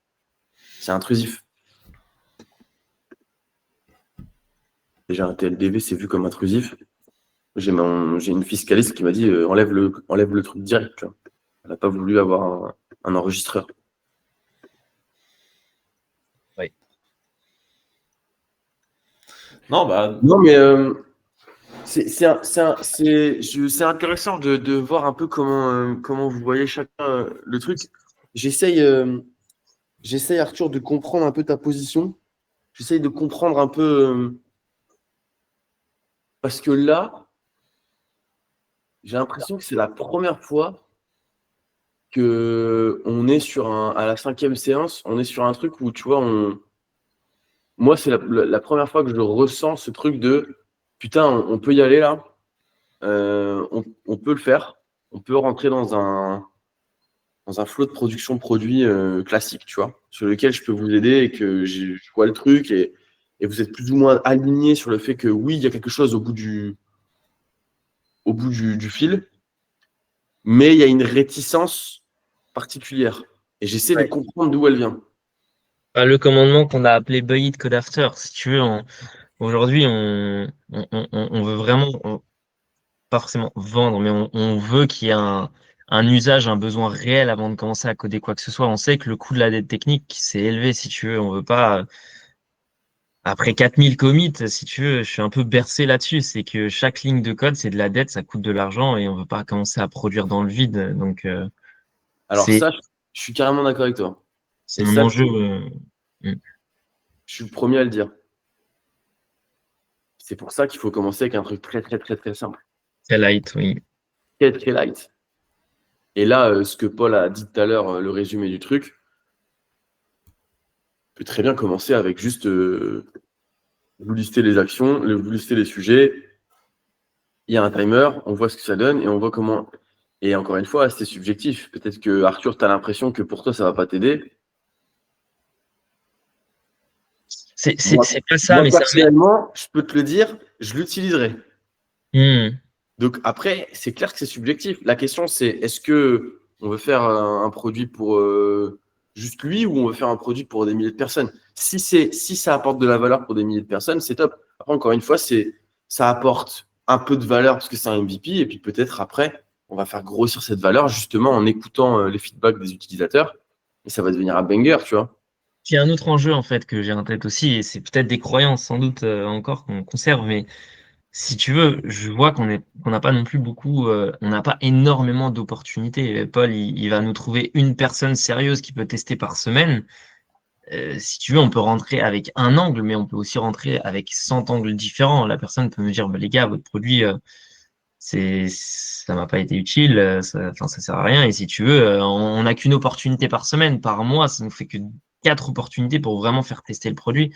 C'est intrusif. Déjà, un TLDV, c'est vu comme intrusif. J'ai une fiscaliste qui m'a dit enlève le truc direct. Tu vois. Elle n'a pas voulu avoir un enregistreur. Oui. Non, bah. Non, mais c'est intéressant de voir un peu comment vous voyez chacun le truc. J'essaye, Arthur, de comprendre un peu ta position. J'essaye de comprendre un peu. Parce que là, j'ai l'impression que c'est la première fois qu'on est à la 5e séance, on est sur un truc où, tu vois, moi, c'est la première fois que je ressens ce truc de putain, on peut y aller là, on peut le faire, on peut rentrer dans un flot de production de produits classique, tu vois, sur lequel je peux vous aider et que je vois le truc et vous êtes plus ou moins aligné sur le fait que oui, il y a quelque chose au bout du fil, mais il y a une réticence particulière. Et j'essaie de comprendre d'où elle vient. Le commandement qu'on a appelé Buy It Code After, si tu veux, aujourd'hui, on veut vraiment, pas forcément vendre, mais on veut qu'il y ait un usage, un besoin réel avant de commencer à coder quoi que ce soit. On sait que le coût de la dette technique, c'est élevé, si tu veux. On veut pas, après 4000 commits, si tu veux, je suis un peu bercé là-dessus. C'est que chaque ligne de code, c'est de la dette, ça coûte de l'argent et on veut pas commencer à produire dans le vide. Donc, Alors ça, je suis carrément d'accord avec toi. c'est Et un ça, enjeu. je suis le premier à le dire. C'est pour ça qu'il faut commencer avec un truc très, très, très, très simple. Très light, oui. Très, très light. Et là, ce que Paul a dit tout à l'heure, le résumé du truc, peut très bien commencer avec juste vous listez les actions, vous listez les sujets, il y a un timer, on voit ce que ça donne et on voit comment. Et encore une fois, c'est subjectif. Peut-être que Arthur, tu as l'impression que pour toi, ça ne va pas t'aider. C'est pas ça, Moi, mais personnellement, je peux te le dire, je l'utiliserai. Hmm. Donc après, c'est clair que c'est subjectif. La question, c'est est-ce que on veut faire un produit pour juste lui ou on veut faire un produit pour des milliers de personnes? Si ça apporte de la valeur pour des milliers de personnes, c'est top. Après, encore une fois, ça apporte un peu de valeur parce que c'est un MVP et puis peut-être après, on va faire grossir cette valeur justement en écoutant les feedbacks des utilisateurs et ça va devenir un banger, tu vois. Il y a un autre enjeu en fait que j'ai en tête aussi, et c'est peut-être des croyances sans doute encore qu'on conserve, mais si tu veux, je vois qu'on n'a pas non plus beaucoup, on n'a pas énormément d'opportunités. Paul, il va nous trouver une personne sérieuse qui peut tester par semaine. Si tu veux, on peut rentrer avec un angle, mais on peut aussi rentrer avec 100 angles différents. La personne peut me dire, bah, les gars, votre produit, ça m'a pas été utile, enfin, ça sert à rien. Et si tu veux, on n'a qu'une opportunité par semaine, par mois, ça nous fait que 4 opportunités pour vraiment faire tester le produit.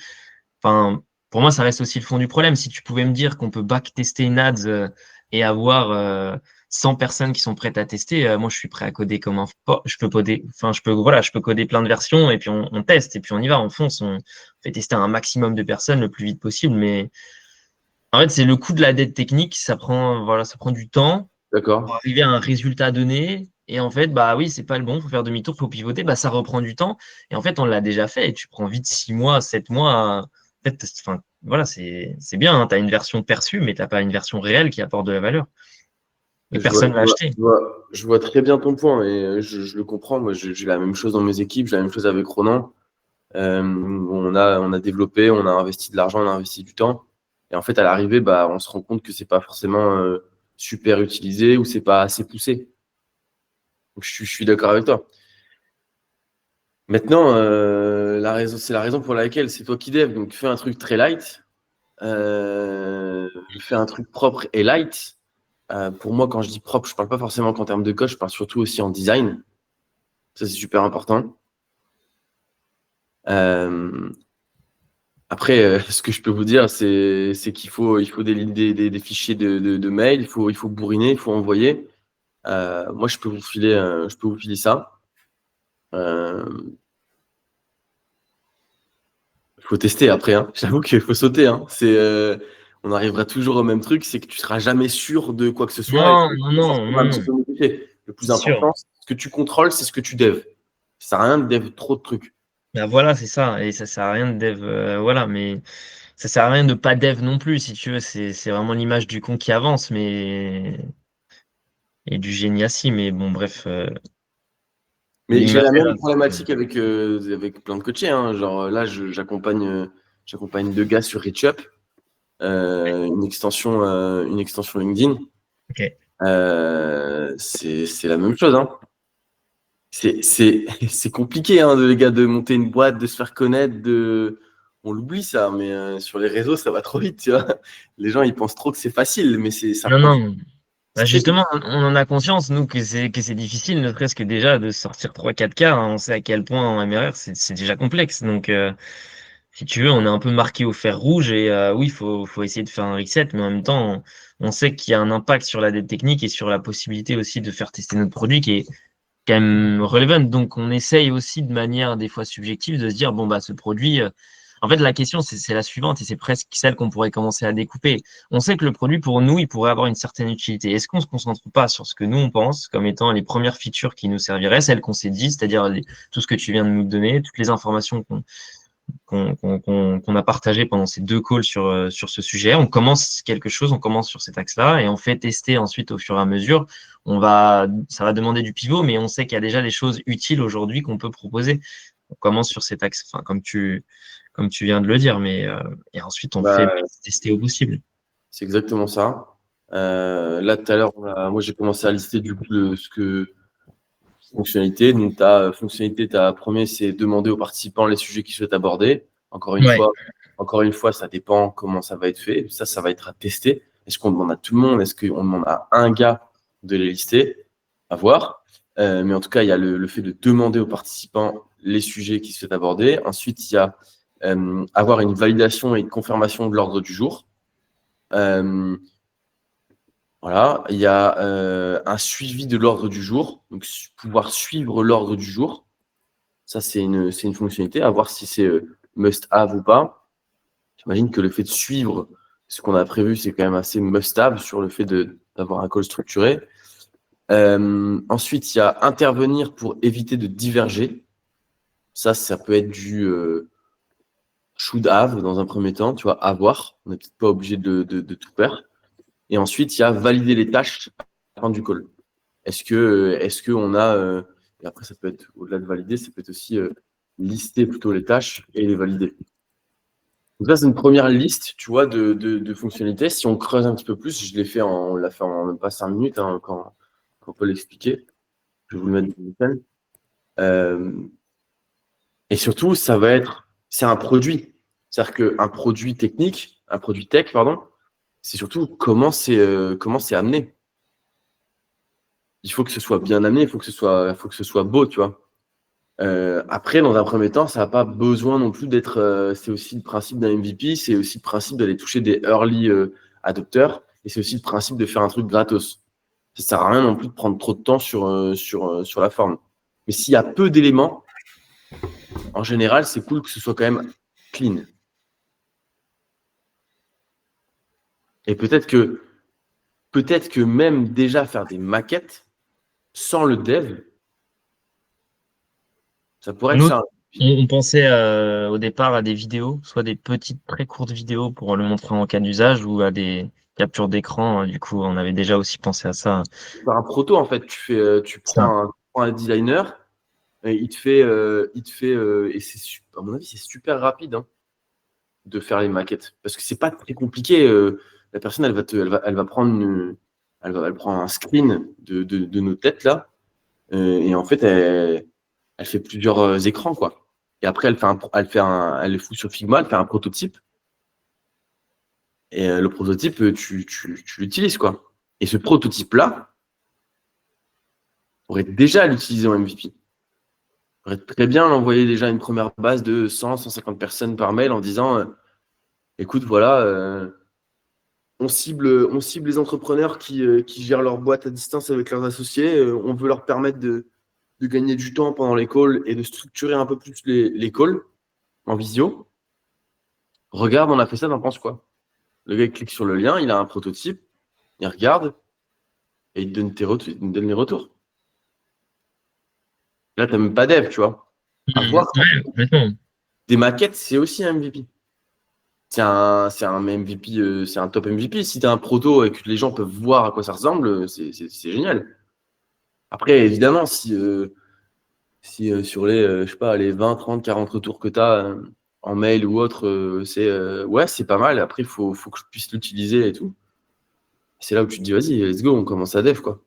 Enfin, pour moi, ça reste aussi le fond du problème. Si tu pouvais me dire qu'on peut back-tester une ads et avoir 100 personnes qui sont prêtes à tester, moi je suis prêt à coder comme un je peux coder plein de versions et puis on teste et puis on y va, on fonce, on fait tester un maximum de personnes le plus vite possible. Mais en fait, c'est le coût de la dette technique, ça prend du temps pour D'accord. arriver à un résultat donné. Et en fait, bah oui, c'est pas le bon, faut faire demi-tour, faut pivoter, bah ça reprend du temps. Et en fait, on l'a déjà fait. Et tu prends vite 6 mois, 7 mois. En fait, enfin, voilà, c'est bien, hein, tu as une version perçue, mais t'as pas une version réelle qui apporte de la valeur. Et Je vois, personne je l'a vois, acheté. je vois très bien ton point et je le comprends. Moi, j'ai la même chose dans mes équipes, j'ai la même chose avec Ronan. On a développé, on a investi de l'argent, on a investi du temps. Et en fait, à l'arrivée, bah, on se rend compte que c'est pas forcément super utilisé ou c'est pas assez poussé. Donc, je suis d'accord avec toi. Maintenant, c'est la raison pour laquelle c'est toi qui dev. Donc, fais un truc très light. Fais un truc propre et light. Pour moi, quand je dis propre, je parle pas forcément qu'en termes de code, je parle surtout aussi en design. Ça, c'est super important. Euh, Après, ce que je peux vous dire, c'est il faut des fichiers de mail, il faut bourriner, il faut envoyer. Moi, je peux vous filer ça. Il faut tester après, hein. J'avoue qu'il faut sauter, hein. On arrivera toujours au même truc, c'est que tu seras jamais sûr de quoi que ce soit. Non, Il non, faut non, forcément non, un petit non. peu modifier. Le plus C'est sûr. important, ce que tu contrôles, c'est ce que tu dev. Ça sert à rien de dev trop de trucs. Ben voilà, c'est ça. Et ça sert à rien de dev, voilà, mais ça sert à rien de pas dev non plus, si tu veux. C'est vraiment l'image du con qui avance, mais et du génie assis. Mais bon, bref, Mais j'ai l'image la est même là. problématique avec plein de coachés, hein. Genre là, j'accompagne deux gars sur ReachUp, une extension LinkedIn. Ok. C'est la même chose, hein. C'est compliqué, hein, les gars, de monter une boîte, de se faire connaître, on l'oublie ça, mais sur les réseaux, ça va trop vite, tu vois. Les gens, ils pensent trop que c'est facile, mais ça Non, prend non. c'est Bah très justement, on en a conscience, nous, que c'est difficile, ne serait-ce que déjà de sortir 3-4 cas, hein. On sait à quel point en MRR, c'est déjà complexe. Donc, si tu veux, on est un peu marqué au fer rouge et oui, faut essayer de faire un reset, mais en même temps, on sait qu'il y a un impact sur la dette technique et sur la possibilité aussi de faire tester notre produit qui est quand même relevant. Donc, on essaye aussi de manière des fois subjective de se dire, bon, bah, ce produit, en fait, la question, c'est la suivante et c'est presque celle qu'on pourrait commencer à découper. On sait que le produit, pour nous, il pourrait avoir une certaine utilité. Est-ce qu'on se concentre pas sur ce que nous, on pense comme étant les premières features qui nous serviraient, celles qu'on s'est dit, c'est-à-dire tout ce que tu viens de nous donner, toutes les informations qu'on a partagées pendant ces 2 calls sur ce sujet. On commence quelque chose, on commence sur cet axe-là et on fait tester ensuite au fur et à mesure. Ça va demander du pivot, mais on sait qu'il y a déjà des choses utiles aujourd'hui qu'on peut proposer. On commence sur cet axe, enfin, comme tu viens de le dire, mais et ensuite on fait bah, tester au possible. c'est exactement ça. Là, tout à l'heure, moi, j'ai commencé à lister du coup fonctionnalités. Donc, premier, c'est demander aux participants les sujets qu'ils souhaitent aborder. Ouais. Encore une fois, ça dépend comment ça va être fait. Ça va être à tester. Est-ce qu'on demande à tout le monde? Est-ce qu'on demande à un gars de les lister? À voir. Mais en tout cas, il y a le fait de demander aux participants les sujets qu'ils souhaitent aborder. Ensuite, il y a avoir une validation et une confirmation de l'ordre du jour. Voilà, il y a un suivi de l'ordre du jour, donc pouvoir suivre l'ordre du jour. Ça, c'est une fonctionnalité, à voir si c'est must-have ou pas. J'imagine que le fait de suivre ce qu'on a prévu, c'est quand même assez must-have sur le fait d'avoir un call structuré. Ensuite, il y a intervenir pour éviter de diverger. Ça peut être du should have dans un premier temps, tu vois, avoir. On n'est peut-être pas obligé de tout faire. Et ensuite, il y a valider les tâches à la fin du call. Est-ce que on a et après ça peut être au-delà de valider, ça peut être aussi lister plutôt les tâches et les valider. Donc ça c'est une première liste, tu vois, de fonctionnalités. Si on creuse un petit peu plus, on l'a fait en même pas 5 minutes hein, quand on peut l'expliquer. Je vais vous le mettre dans le pen. Et surtout, c'est un produit. C'est-à-dire qu'un produit technique, un produit tech, pardon, c'est surtout comment c'est amené. Il faut que ce soit bien amené, il faut que ce soit beau, tu vois. Après, dans un premier temps, ça n'a pas besoin non plus d'être. C'est aussi le principe d'un MVP, c'est aussi le principe d'aller toucher des early adopteurs, et c'est aussi le principe de faire un truc gratos. ça sert à rien non plus de prendre trop de temps sur la forme. Mais s'il y a peu d'éléments, en général, c'est cool que ce soit quand même clean. Et peut-être que même déjà faire des maquettes sans le dev, ça pourrait être Nous, ça. on pensait au départ à des vidéos, soit des petites, très courtes vidéos pour le montrer en cas d'usage ou à des captures d'écran. Du coup, on avait déjà aussi pensé à ça. Faire un proto, en fait, tu Ça. prends un designer, et et à mon avis, c'est super rapide hein, de faire les maquettes. Parce que c'est pas très compliqué. La personne, elle va prendre elle prend un screen de nos têtes là. Et en fait, elle fait plusieurs écrans, quoi. Et après, elle le fout sur Figma, elle fait un prototype. Et le prototype, tu l'utilises, quoi. Et ce prototype-là, on pourrait déjà l'utiliser en MVP. On pourrait très bien l'envoyer déjà à une première base de 100, 150 personnes par mail en disant écoute, voilà, on cible les entrepreneurs qui gèrent leur boîte à distance avec leurs associés. On veut leur permettre de gagner du temps pendant les calls et de structurer un peu plus les calls en visio. Regarde, on a fait ça, t'en penses quoi? Le gars il clique sur le lien, il a un prototype, il regarde et il te donne, il te donne les retours. Là, tu n'as même pas dev, tu vois. Avoir Ouais, complètement. des maquettes, c'est aussi un MVP. C'est un MVP, c'est un top MVP. Si tu as un proto et que les gens peuvent voir à quoi ça ressemble, c'est génial. Après, évidemment, si sur les, je sais pas, les 20, 30, 40 retours que tu as en mail ou autre, ouais, c'est pas mal. Après, faut que je puisse l'utiliser et tout. C'est là où tu te dis, vas-y, let's go, on commence à dev, quoi.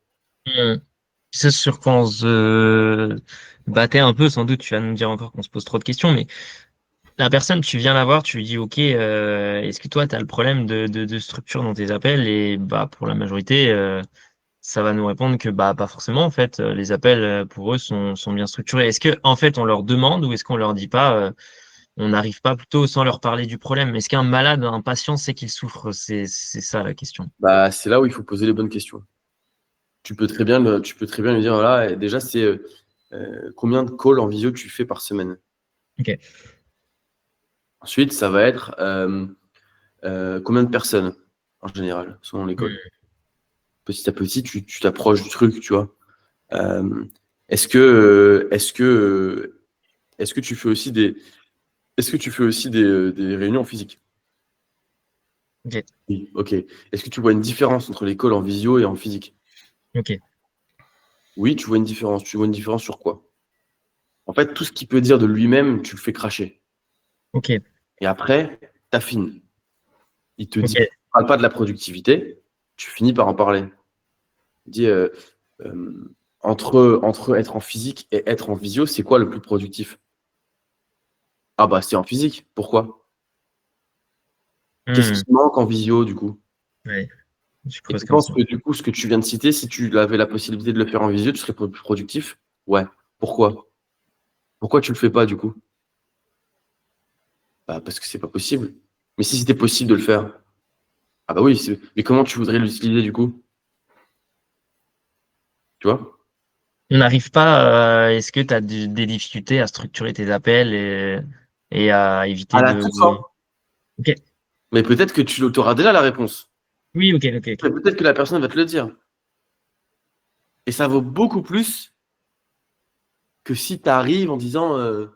Mm. C'est sur quoi on se battait un peu, sans doute, tu vas nous dire encore qu'on se pose trop de questions, mais la personne, tu viens la voir, tu lui dis, OK, est-ce que toi, tu as le problème de structure dans tes appels? Et bah, pour la majorité, ça va nous répondre que bah, pas forcément, en fait. Les appels, pour eux, sont bien structurés. Est-ce que, en fait, on leur demande ou est-ce qu'on leur dit pas, on n'arrive pas plutôt sans leur parler du problème? Est-ce qu'un malade, un patient sait qu'il souffre? C'est ça la question. Bah, c'est là où il faut poser les bonnes questions. Tu peux très bien lui dire, voilà, et déjà, c'est combien de calls en visio tu fais par semaine. OK. Ensuite, ça va être combien de personnes en général, selon les calls. Petit à petit, tu t'approches du truc, tu vois. Euh, est-ce que tu fais aussi des réunions physiques? OK. Oui, ok. Est-ce que tu vois une différence entre les calls en visio et en physique? OK. Oui, tu vois une différence. Tu vois une différence sur quoi? En fait, tout ce qu'il peut dire de lui-même, tu le fais cracher. OK. Et après, t'affines. Il te dit, OK. parle pas de la productivité, tu finis par en parler. Il dit, entre être en physique et être en visio, c'est quoi le plus productif? Ah bah c'est en physique. Pourquoi? Qu'est-ce Hmm. qui manque en visio du coup? Ouais. Je Et creuse tu comme penses ça. que du coup, ce que tu viens de citer, si tu avais la possibilité de le faire en visio, tu serais plus productif? Ouais. Pourquoi? Pourquoi tu le fais pas du coup? Bah parce que c'est pas possible. Mais si c'était possible de le faire, ah bah oui, mais comment tu voudrais l'utiliser du coup? Tu vois? On n'arrive pas, est-ce que tu as des difficultés à structurer tes appels et à éviter À la de... toute fin. OK. Mais peut-être que tu auras déjà la réponse. Oui, OK, OK, OK. Mais peut-être que la personne va te le dire. Et ça vaut beaucoup plus que si tu arrives en disant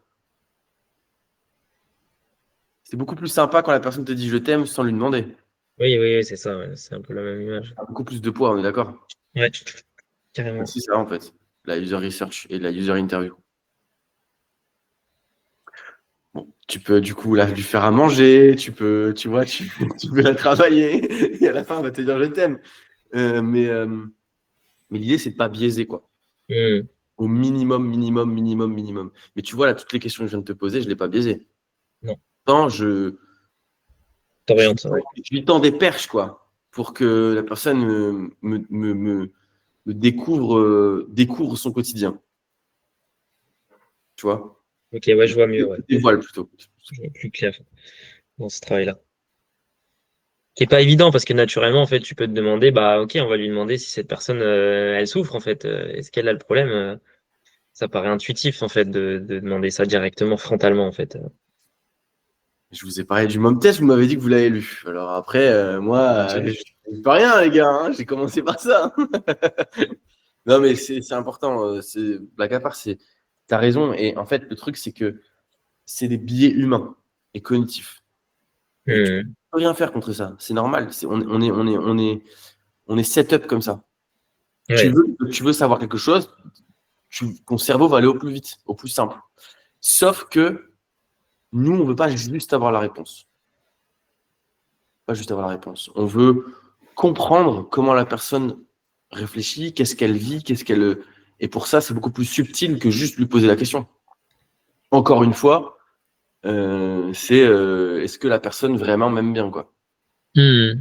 c'est beaucoup plus sympa quand la personne te dit je t'aime sans lui demander. Oui, oui, oui, c'est ça, ouais. C'est un peu la même image. Ça a beaucoup plus de poids, on est d'accord? Ouais, carrément. C'est ça en fait, la user research et la user interview. Bon, tu peux du coup lui faire à manger, tu vois, tu peux la travailler et à la fin, elle va te dire je t'aime. Mais l'idée, c'est de pas biaiser quoi. Hmm. Au minimum, minimum, minimum, minimum. Mais tu vois, là, toutes les questions que je viens de te poser, je ne l'ai pas biaisé. Non, Non, je, t'orientes. Ouais. je lui tends des perches, quoi, pour que la personne découvre son quotidien. Tu vois? OK, ouais, je vois mieux, ouais. Dévoile plutôt. Je vois plus clair dans ce travail-là. qui est pas évident parce que naturellement, en fait, tu peux te demander, bah, ok, on va lui demander si cette personne, elle souffre, en fait. Est-ce qu'elle a le problème? Ça paraît intuitif, en fait, de demander ça directement, frontalement, en fait. Je vous ai parlé du mom test, vous m'avez dit que vous l'avez lu. Alors après, moi, J'ai vu. je ne pas rien, les gars. Hein, j'ai commencé par ça. Non, mais c'est important. Blague à part, t'as raison. Et en fait, le truc, c'est que c'est des biais humains et cognitifs. Et tu Hmm. peux rien faire contre ça. C'est normal. On est set-up comme ça. Ouais. Tu veux savoir quelque chose, ton cerveau va aller au plus vite, au plus simple. Sauf que nous, on ne veut pas juste avoir la réponse. Pas juste avoir la réponse. On veut comprendre comment la personne réfléchit, qu'est-ce qu'elle vit, Et pour ça, c'est beaucoup plus subtil que juste lui poser la question. Encore une fois, est-ce que la personne vraiment m'aime bien, quoi. Hmm.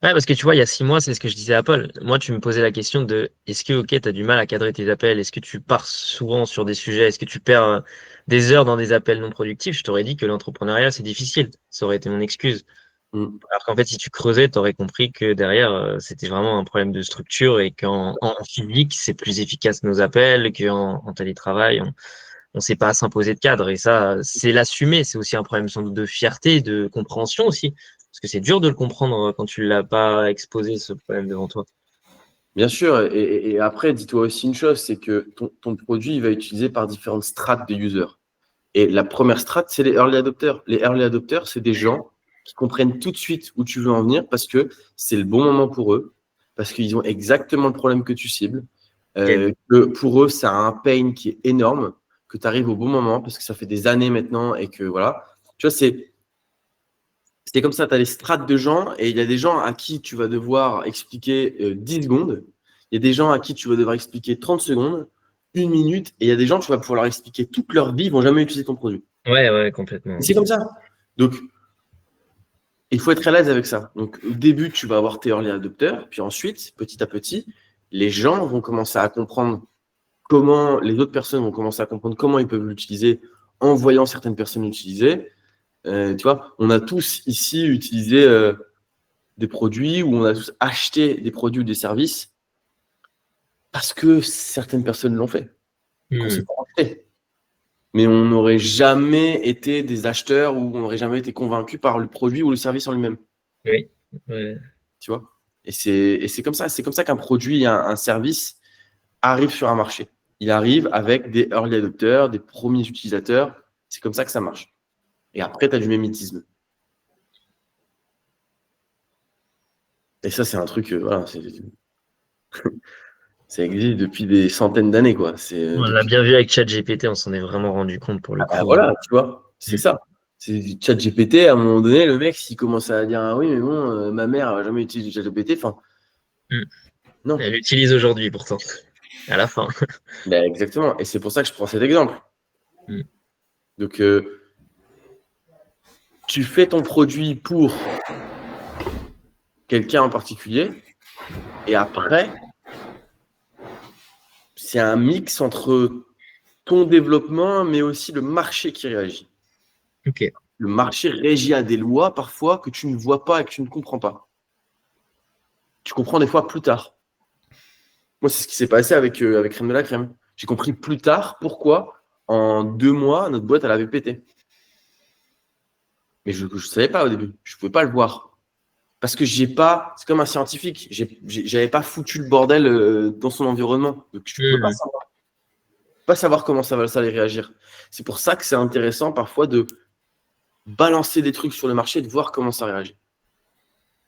Ouais, parce que tu vois, il y a 6 mois, c'est ce que je disais à Paul. Moi, tu me posais la question de est-ce que, ok, tu as du mal à cadrer tes appels? Est-ce que tu pars souvent sur des sujets? Est-ce que tu perds des heures dans des appels non productifs? Je t'aurais dit que l'entrepreneuriat, c'est difficile. Ça aurait été mon excuse. Mm. Alors qu'en fait, si tu creusais, tu aurais compris que derrière, c'était vraiment un problème de structure et en physique, c'est plus efficace nos appels qu'en télétravail. On sait pas s'imposer de cadre. Et ça, c'est l'assumer. C'est aussi un problème sans doute de fierté, de compréhension aussi. Parce que c'est dur de le comprendre quand tu l'as pas exposé, ce problème devant toi. Bien sûr, et après, dis-toi aussi une chose, c'est que ton produit il va être utilisé par différentes strates de users. Et la première strate, c'est les early adopters. Les early adopters, c'est des gens qui comprennent tout de suite où tu veux en venir parce que c'est le bon moment pour eux, parce qu'ils ont exactement le problème que tu cibles. Ok. Que pour eux, ça a un pain qui est énorme, que tu arrives au bon moment parce que ça fait des années maintenant et que voilà. Tu vois, c'est comme ça, tu as les strates de gens et il y a des gens à qui tu vas devoir expliquer 10 secondes. Il y a des gens à qui tu vas devoir expliquer 30 secondes, 1 minute, et il y a des gens, tu vas pouvoir leur expliquer toute leur vie, ils vont jamais utiliser ton produit. Ouais, ouais, complètement. Et c'est comme ça. Donc, il faut être à l'aise avec ça. Donc, au début, tu vas avoir tes early adopters, puis ensuite, petit à petit, les gens vont commencer à comprendre comment, les autres personnes vont commencer à comprendre comment ils peuvent l'utiliser en voyant certaines personnes l'utiliser. Tu vois, on a tous ici utilisé des produits ou on a tous acheté des produits ou des services parce que certaines personnes l'ont fait. Donc, on s'est Hmm. pas acheté. Mais on n'aurait jamais été des acheteurs ou on n'aurait jamais été convaincu par le produit ou le service en lui-même. Oui. Ouais. Tu vois? Et c'est comme ça. C'est comme ça qu'un produit, un service arrive sur un marché. Il arrive avec des early adopters, des premiers utilisateurs. C'est comme ça que ça marche. Et après, tu as du mimétisme. Et ça, c'est un truc, voilà, ça existe depuis des centaines d'années, quoi. On l'a Depuis... bien vu avec ChatGPT, on s'en est vraiment rendu compte pour le Ah bah coup. voilà, tu vois, c'est Hmm. ça. C'est du chat GPT, à un moment donné, le mec, s'il commence à dire ah oui, mais bon, ma mère n'a jamais utilisé du chat GPT, enfin, Hmm. non. Elle l'utilise aujourd'hui pourtant, à la fin. Ben, exactement. Et c'est pour ça que je prends cet exemple. Hmm. Donc, tu fais ton produit pour quelqu'un en particulier, et après, c'est un mix entre ton développement, mais aussi le marché qui réagit. Ok. Le marché réagit à des lois parfois que tu ne vois pas et que tu ne comprends pas. Tu comprends des fois plus tard. Moi, c'est ce qui s'est passé avec Crème de la Crème. J'ai compris plus tard pourquoi, en 2 mois, notre boîte, elle avait pété. Mais je ne savais pas au début. Je ne pouvais pas le voir. Parce que j'ai pas, c'est comme un scientifique, j'avais pas foutu le bordel dans son environnement. Donc, je ne peux Hmm. pas savoir comment ça allait réagir. C'est pour ça que c'est intéressant parfois de balancer des trucs sur le marché et de voir comment ça réagit.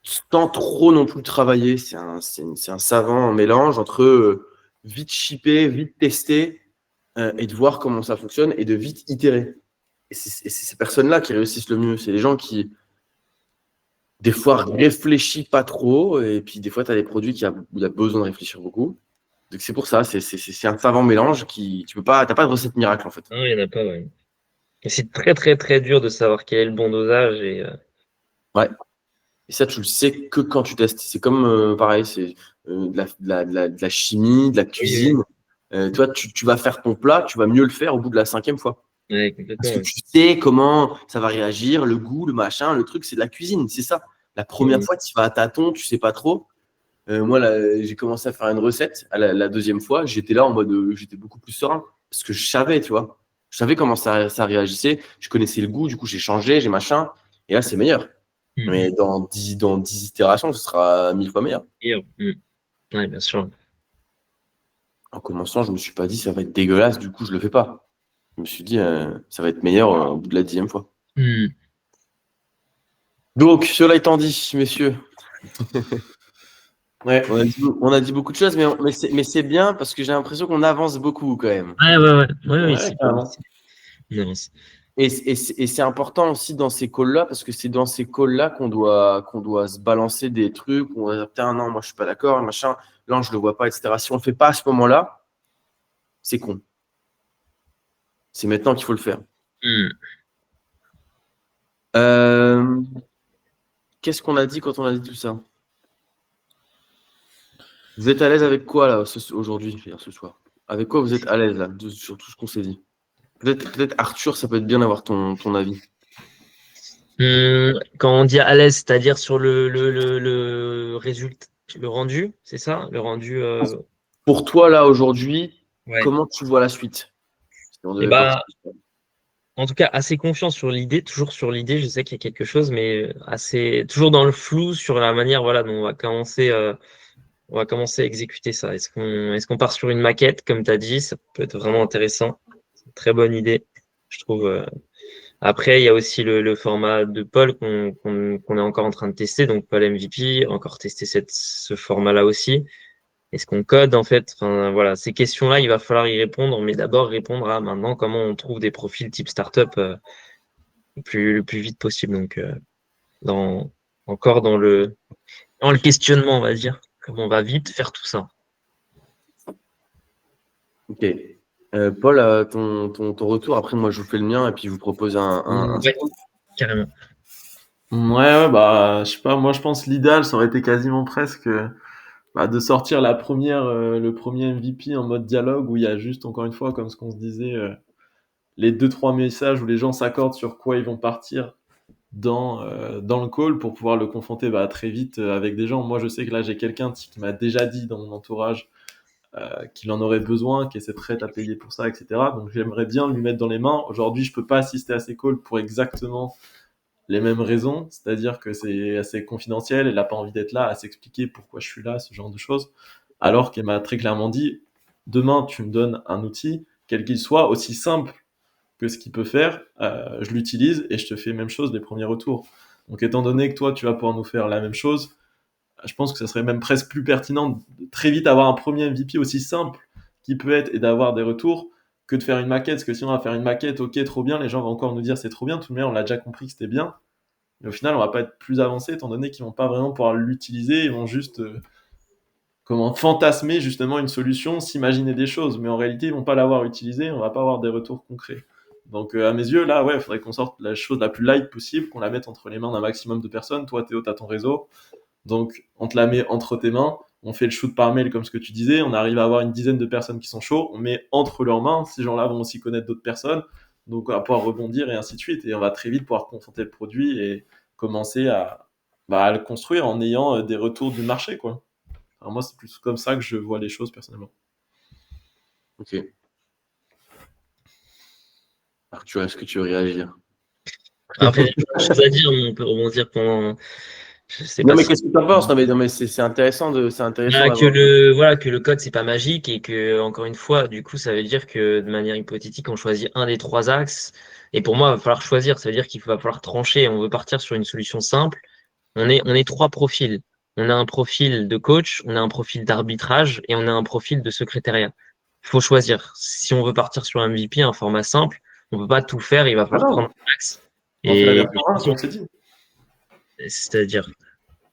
Sans trop non plus travailler, c'est un savant mélange entre vite shipper, vite tester et de voir comment ça fonctionne et de vite itérer. Et c'est ces personnes-là qui réussissent le mieux. C'est les gens qui, des fois, réfléchissent pas trop et puis des fois, tu as des produits où il y a besoin de réfléchir beaucoup. Donc c'est pour ça, c'est un savant mélange qui, t'as pas de recette miracle en fait. Non, il n'y en a pas, ouais. Et c'est très, très, très dur de savoir quel est le bon dosage et Ouais. Et ça, tu le sais que quand tu testes. C'est comme, pareil, c'est de la chimie, de la oui, oui. cuisine. Toi, tu vas faire ton plat, tu vas mieux le faire au bout de la 5e fois. Ouais, Parce complètement. que Ouais. tu sais comment ça va réagir, le goût, le machin, le truc, c'est de la cuisine, c'est ça. La première fois, tu vas à tâtons, tu sais pas trop. Moi, là, j'ai commencé à faire une recette. La deuxième fois, j'étais là en mode, j'étais beaucoup plus serein parce que je savais, tu vois. Je savais comment ça réagissait. Je connaissais le goût, du coup, j'ai changé, j'ai machin. Et là, c'est meilleur. Mais dans 10 itérations, ce sera 1000 fois meilleur. Ouais, bien sûr. En commençant, je me suis pas dit, ça va être dégueulasse, du coup, je le fais pas. Je me suis dit, ça va être meilleur au bout de la 10e fois. Donc, cela étant dit, messieurs, Ouais. on a dit beaucoup de choses, mais c'est bien parce que j'ai l'impression qu'on avance beaucoup quand même. Ouais, Ouais, c'est carrément. on avance. Et c'est important aussi dans ces calls-là, parce que c'est dans ces calls-là qu'on doit se balancer des trucs, on va dire, putain, non, moi je suis pas d'accord, machin, là je le vois pas, etc. Si on le fait pas à ce moment-là, c'est con. C'est maintenant qu'il faut le faire. Qu'est-ce qu'on a dit quand on a dit tout ça? Vous êtes à l'aise avec quoi là aujourd'hui, ce soir? Avec quoi vous êtes à l'aise là, sur tout ce qu'on s'est dit? Peut-être Arthur, ça peut être bien d'avoir ton avis. Quand on dit à l'aise, c'est-à-dire sur le résultat, le rendu, c'est ça? Le rendu. Pour toi là aujourd'hui, Ouais. comment tu vois la suite? Si on Et devait bah, partir. en tout cas, assez confiant sur l'idée, toujours sur l'idée. Je sais qu'il y a quelque chose, mais assez toujours dans le flou sur la manière, voilà, dont on va commencer à exécuter ça. Est-ce qu'on part sur une maquette, comme tu as dit? Ça peut être vraiment intéressant. C'est une très bonne idée, je trouve. Après, il y a aussi le format de Paul qu'on est encore en train de tester. Donc, Paul MVP, encore tester ce format-là aussi. Est-ce qu'on code, en fait? Enfin, voilà, ces questions-là, il va falloir y répondre, mais d'abord répondre à maintenant comment on trouve des profils type startup le plus vite possible. Donc, dans, encore dans le questionnement, on va dire. Comment on va vite faire tout ça. Ok. Paul, ton retour, après moi je vous fais le mien et puis je vous propose un Ouais, carrément. Ouais, bah, je sais pas, moi je pense l'idéal, ça aurait été quasiment presque de sortir le premier MVP en mode dialogue où il y a juste, encore une fois, comme ce qu'on se disait, les 2-3 messages où les gens s'accordent sur quoi ils vont partir dans le call pour pouvoir le confronter très vite avec des gens. Moi, je sais que là, j'ai quelqu'un qui m'a déjà dit dans mon entourage qu'il en aurait besoin, qu'il est prêt à payer pour ça, etc. Donc, j'aimerais bien lui mettre dans les mains. Aujourd'hui, je peux pas assister à ces calls pour exactement les mêmes raisons, c'est-à-dire que c'est assez confidentiel, elle n'a pas envie d'être là à s'expliquer pourquoi je suis là, ce genre de choses, alors qu'elle m'a très clairement dit, demain tu me donnes un outil, quel qu'il soit, aussi simple que ce qu'il peut faire, je l'utilise et je te fais la même chose des premiers retours. Donc étant donné que toi tu vas pouvoir nous faire la même chose, je pense que ça serait même presque plus pertinent de très vite avoir un premier MVP aussi simple qui peut être et d'avoir des retours que de faire une maquette, parce que sinon on va faire une maquette, ok trop bien, les gens vont encore nous dire c'est trop bien, tout le monde on l'a déjà compris que c'était bien, mais au final, on va pas être plus avancé étant donné qu'ils vont pas vraiment pouvoir l'utiliser, ils vont juste fantasmer justement une solution, s'imaginer des choses, mais en réalité, ils vont pas l'avoir utilisée, on va pas avoir des retours concrets. Donc à mes yeux, là, ouais, il faudrait qu'on sorte la chose la plus light possible, qu'on la mette entre les mains d'un maximum de personnes. Toi, Théo, t'as ton réseau, donc on te la met entre tes mains, on fait le shoot par mail comme ce que tu disais, on arrive à avoir une dizaine de personnes qui sont chauds, on met entre leurs mains, ces gens-là vont aussi connaître d'autres personnes, donc on va pouvoir rebondir et ainsi de suite, et on va très vite pouvoir confronter le produit et commencer à le construire en ayant des retours du marché, quoi. Alors moi, c'est plus comme ça que je vois les choses personnellement. Ok. Arthur, est-ce que tu veux réagir? Après, il y a plein de choses à dire, mais on peut rebondir pendant. Je sais Non, pas mais si. qu'est-ce que tu en penses? Non, mais c'est intéressant Que d'avoir. le code, c'est pas magique et que, encore une fois, du coup, ça veut dire que de manière hypothétique, on choisit un des trois axes. Et pour moi, il va falloir choisir. Ça veut dire qu'il va falloir trancher. On veut partir sur une solution simple. On est trois profils. On a un profil de coach, on a un profil d'arbitrage et on a un profil de secrétariat. Il faut choisir. Si on veut partir sur un MVP, un format simple, on peut pas tout faire. Il va Ah falloir non, prendre un axe. on fait la Et version 1, comme on s'est dit. c'est-à-dire.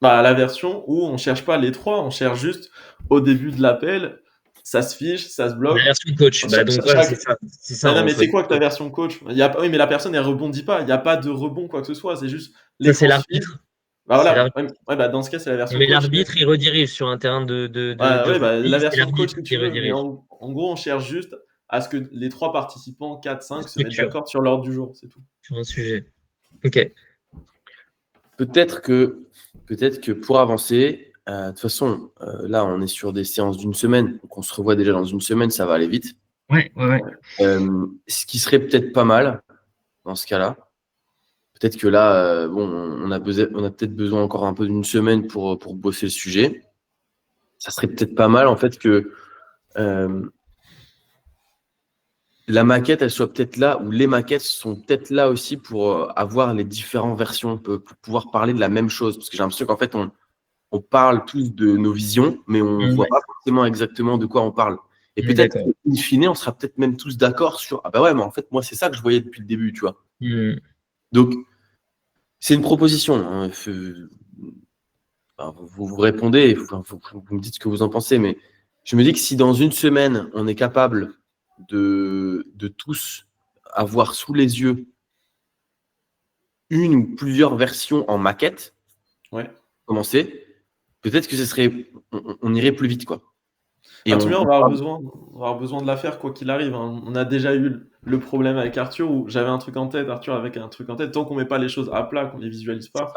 La version où on cherche pas les trois, on cherche juste au début de l'appel, ça se fiche, ça se La bloque. version coach, bah donc voilà, Chaque, c'est ça. C'est ça, non, on mais c'est choisit. quoi que ta version coach? Oui, mais la personne, elle rebondit pas. Il n'y a pas de rebond, quoi que ce soit. C'est juste Ça, c'est l'écran se vide. l'arbitre. Bah C'est voilà. l'arbitre. Ouais, dans ce cas, c'est la version Mais coach. l'arbitre, il redirige sur un terrain de La rugby, c'est version coach l'arbitre que qui tu veux. Mais redirige. en gros, on cherche juste à ce que les trois participants, 4, 5, se mettent Structure d'accord sur l'ordre du jour. C'est tout. sur un sujet. Ok. Peut-être que peut-être que pour avancer, de toute façon, là, on est sur des séances d'une semaine, donc on se revoit déjà dans une semaine, ça va aller vite. Ouais. Ce qui serait peut-être pas mal dans ce cas-là, peut-être que là, on a peut-être besoin encore un peu d'une semaine pour bosser le sujet. Ça serait peut-être pas mal en fait que la maquette, elle soit peut-être là, ou les maquettes sont peut-être là aussi pour avoir les différentes versions, pour pouvoir parler de la même chose. Parce que j'ai l'impression qu'en fait, on parle tous de nos visions, mais on ne voit pas forcément exactement de quoi on parle. Et peut-être qu'in fine, on sera peut-être même tous d'accord sur ah bah ouais, mais en fait, moi, c'est ça que je voyais depuis le début, tu vois. Donc, c'est une proposition. Hein. Vous répondez, vous me dites ce que vous en pensez, mais je me dis que si dans une semaine, on est capable de tous avoir sous les yeux une ou plusieurs versions en maquette, commencer, peut-être que on irait plus vite, quoi. Et on va avoir besoin de la faire quoi qu'il arrive. Hein. On a déjà eu le problème avec Arthur où j'avais un truc en tête, Arthur avec un truc en tête. Tant qu'on met pas les choses à plat, qu'on les visualise pas,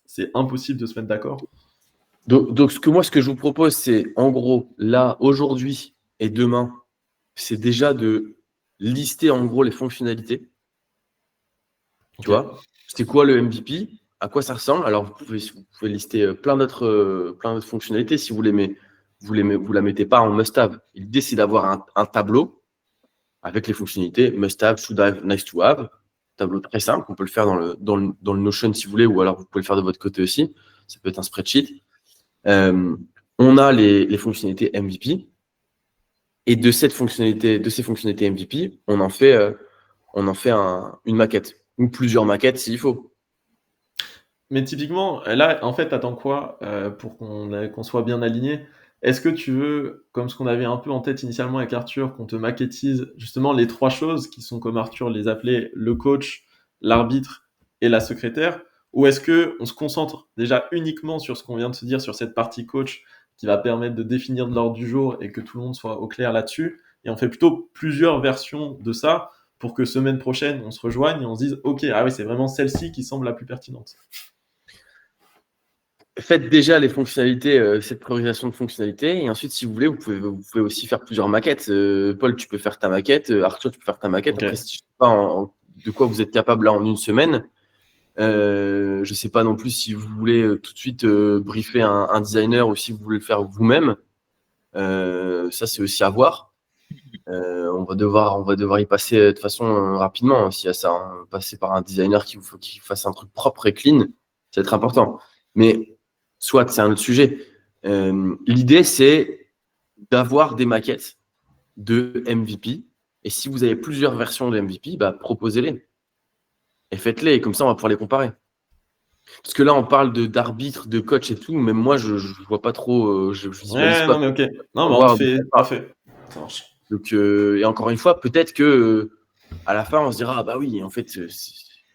c'est impossible de se mettre d'accord. Donc ce que je vous propose, c'est en gros, là, aujourd'hui et demain, c'est déjà de lister en gros les fonctionnalités. Tu vois, c'est quoi le MVP? À quoi ça ressemble? Alors, vous pouvez lister plein d'autres fonctionnalités si vous la mettez pas en must-have. L'idée, c'est d'avoir un tableau avec les fonctionnalités must-have, should-have, nice-to-have. Tableau très simple. On peut le faire dans le Notion si vous voulez, ou alors vous pouvez le faire de votre côté aussi. Ça peut être un spreadsheet. On a les fonctionnalités MVP. Et de ces fonctionnalités MVP, on en fait une maquette. Ou plusieurs maquettes s'il faut. Mais typiquement, là, en fait, t'attends quoi pour qu'on soit bien aligné? Est-ce que tu veux, comme ce qu'on avait un peu en tête initialement avec Arthur, qu'on te maquettise justement les 3 choses qui sont, comme Arthur les appelait, le coach, l'arbitre et la secrétaire? Ou est-ce qu'on se concentre déjà uniquement sur ce qu'on vient de se dire, sur cette partie coach qui va permettre de définir de l'ordre du jour et que tout le monde soit au clair là-dessus, et on fait plutôt plusieurs versions de ça pour que semaine prochaine, on se rejoigne et on se dise « Ok, ah oui, c'est vraiment celle-ci qui semble la plus pertinente. » Faites déjà les fonctionnalités, cette priorisation de fonctionnalités. Et ensuite, si vous voulez, vous pouvez aussi faire plusieurs maquettes. Paul, tu peux faire ta maquette. Arthur, tu peux faire ta maquette. Okay. Après, si je ne sais pas de quoi vous êtes capable là en une semaine, je ne sais pas non plus si vous voulez tout de suite briefer un designer ou si vous voulez le faire vous-même. Ça, c'est aussi à voir. On va devoir y passer de toute façon rapidement. S'il y a ça, hein, passer par un designer qui fasse un truc propre et clean, ça va être important. Mais soit c'est un autre sujet. L'idée, c'est d'avoir des maquettes de MVP. Et si vous avez plusieurs versions de MVP, bah, proposez-les. Et faites-les. Et comme ça, on va pouvoir les comparer. Parce que là, on parle d'arbitre, de coach et tout. Même moi, je ne vois pas trop. Je visualise pas. Non, mais ok. Non, mais on fait. Parfait. Ça marche. Donc, et encore une fois, peut-être que à la fin, on se dira, ah bah oui, en fait,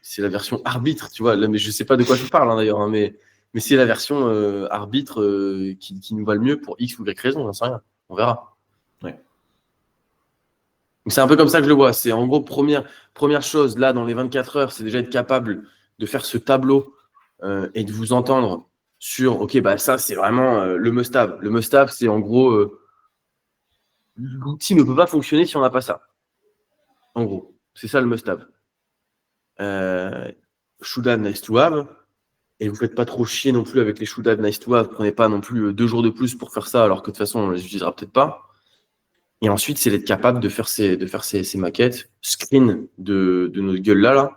c'est la version arbitre, tu vois. Là, mais je sais pas de quoi je parle, hein, d'ailleurs, hein, mais c'est la version arbitre qui nous va le mieux pour X ou Y raison, j'en sais rien. On verra. Ouais. Donc, c'est un peu comme ça que je le vois. C'est en gros, première chose, là, dans les 24 heures, c'est déjà être capable de faire ce tableau et de vous entendre sur, ok, bah ça, c'est vraiment le must-have. Le must-have, c'est en gros, l'outil ne peut pas fonctionner si on n'a pas ça. En gros, c'est ça le must-have. Should have, nice to have. Et vous ne faites pas trop chier non plus avec les should have, nice to have. Prenez pas non plus 2 jours de plus pour faire ça, alors que de toute façon, on les utilisera peut-être pas. Et ensuite, c'est d'être capable de faire ces maquettes, screen de notre gueule là,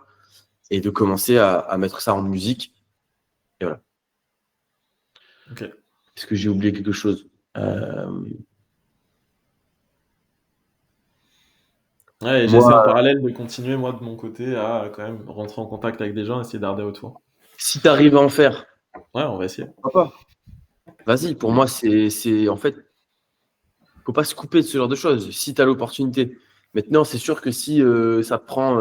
et de commencer à mettre ça en musique. Et voilà. Ok. Est-ce que j'ai oublié quelque chose? Ouais, j'essaie en parallèle de continuer, moi, de mon côté, à quand même rentrer en contact avec des gens, essayer d'arder autour. Si tu arrives à en faire. Ouais, on va essayer. Pourquoi pas? Vas-y, pour moi, c'est en fait, faut pas se couper de ce genre de choses si tu as l'opportunité. Maintenant, c'est sûr que si ça te prend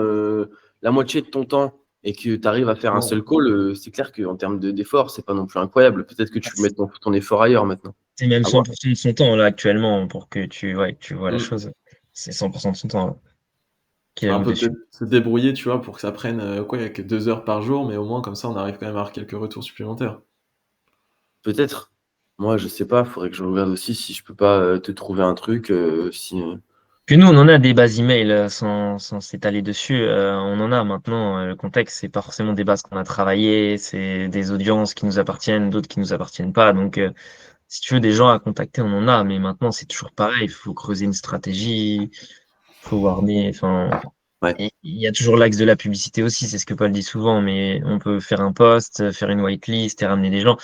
la moitié de ton temps et que tu arrives à faire un seul call, c'est clair qu'en termes d'effort, c'est pas non plus incroyable. Peut-être que tu peux mettre ton effort ailleurs maintenant. C'est même 100% de son temps là actuellement pour que tu vois la chose. C'est 100% de son temps. Là, un peu peut-être se débrouiller, tu vois, pour que ça prenne quoi, il y a que 2 heures par jour, mais au moins comme ça, on arrive quand même à avoir quelques retours supplémentaires. peut-être. Moi, je sais pas. Faudrait que je regarde aussi si je peux pas te trouver un truc. Puis nous, on en a des bases email sans s'étaler dessus. On en a maintenant. Le contexte, c'est pas forcément des bases qu'on a travaillées, c'est des audiences qui nous appartiennent, d'autres qui nous appartiennent pas. Donc, si tu veux des gens à contacter, on en a. Mais maintenant, c'est toujours pareil. Il faut creuser une stratégie, faut voir enfin, Ouais. il y a toujours l'axe de la publicité aussi. C'est ce que Paul dit souvent. Mais on peut faire un post, faire une whitelist et ramener des gens.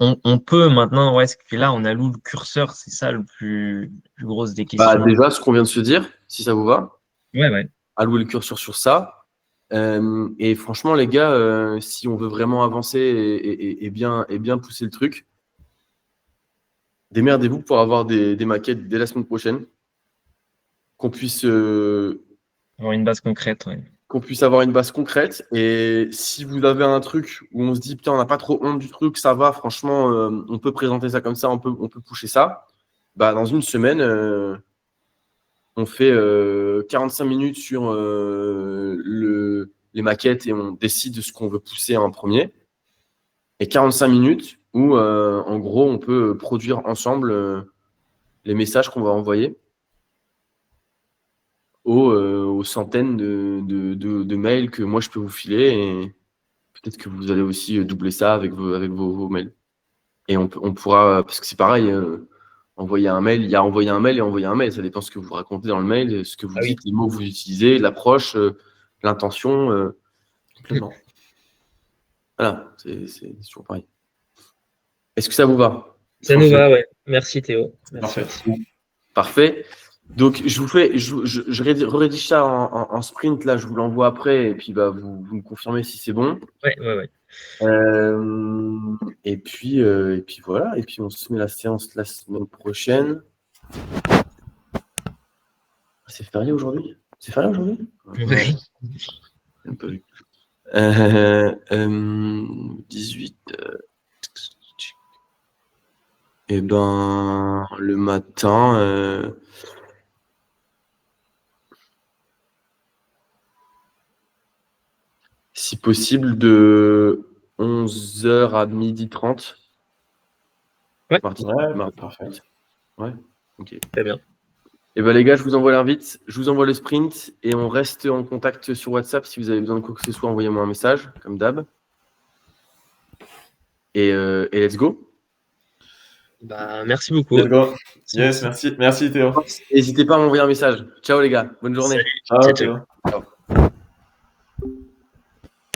On peut maintenant, ouais, là, on alloue le curseur. C'est ça le plus grosse des Bah, questions. déjà, ce qu'on vient de se dire, si ça vous va, Ouais. allouer le curseur sur ça. Et franchement, les gars, si on veut vraiment avancer et bien pousser le truc, démerdez-vous pour avoir des maquettes dès la semaine prochaine, qu'on puisse Avoir une base concrète, ouais. avoir une base concrète. Et si vous avez un truc où on se dit, putain, on n'a pas trop honte du truc, ça va, franchement, on peut présenter ça comme ça, on peut pousser ça, bah, dans une semaine, on fait 45 minutes sur les maquettes et on décide de ce qu'on veut pousser en premier. Et 45 minutes où, en gros, on peut produire ensemble les messages qu'on va envoyer aux centaines de mails que moi je peux vous filer. Et peut-être que vous allez aussi doubler ça avec vos mails. Et on pourra, parce que c'est pareil, envoyer un mail, il y a envoyer un mail et envoyer un mail. Ça dépend de ce que vous racontez dans le mail, ce que vous dites, les mots que vous utilisez, l'approche, l'intention. Complètement. Voilà, c'est toujours pareil. Est-ce que ça vous va? Ça nous va, ouais. Merci Théo. Merci. Parfait. Donc, je rédige ça en sprint. Là, je vous l'envoie après. Et puis, bah, vous me confirmez si c'est bon. Ouais. Et puis voilà. Et puis, on se met la séance la semaine prochaine. C'est férié aujourd'hui? C'est férié aujourd'hui? Oui. Un peu. 18. Et ben, le matin. Si possible, de 11h à 12h30. Ouais. Mardi, Parfait. Ouais, ok. Très bien. Et ben les gars, je vous envoie l'invite, je vous envoie le sprint et on reste en contact sur WhatsApp. Si vous avez besoin de quoi que ce soit, envoyez-moi un message, comme d'hab. Et let's go. Bah, merci beaucoup. Let's go. Yes, merci Théo. N'hésitez pas à m'envoyer un message. Ciao les gars, bonne journée. Salut. Ciao Théo. Ciao.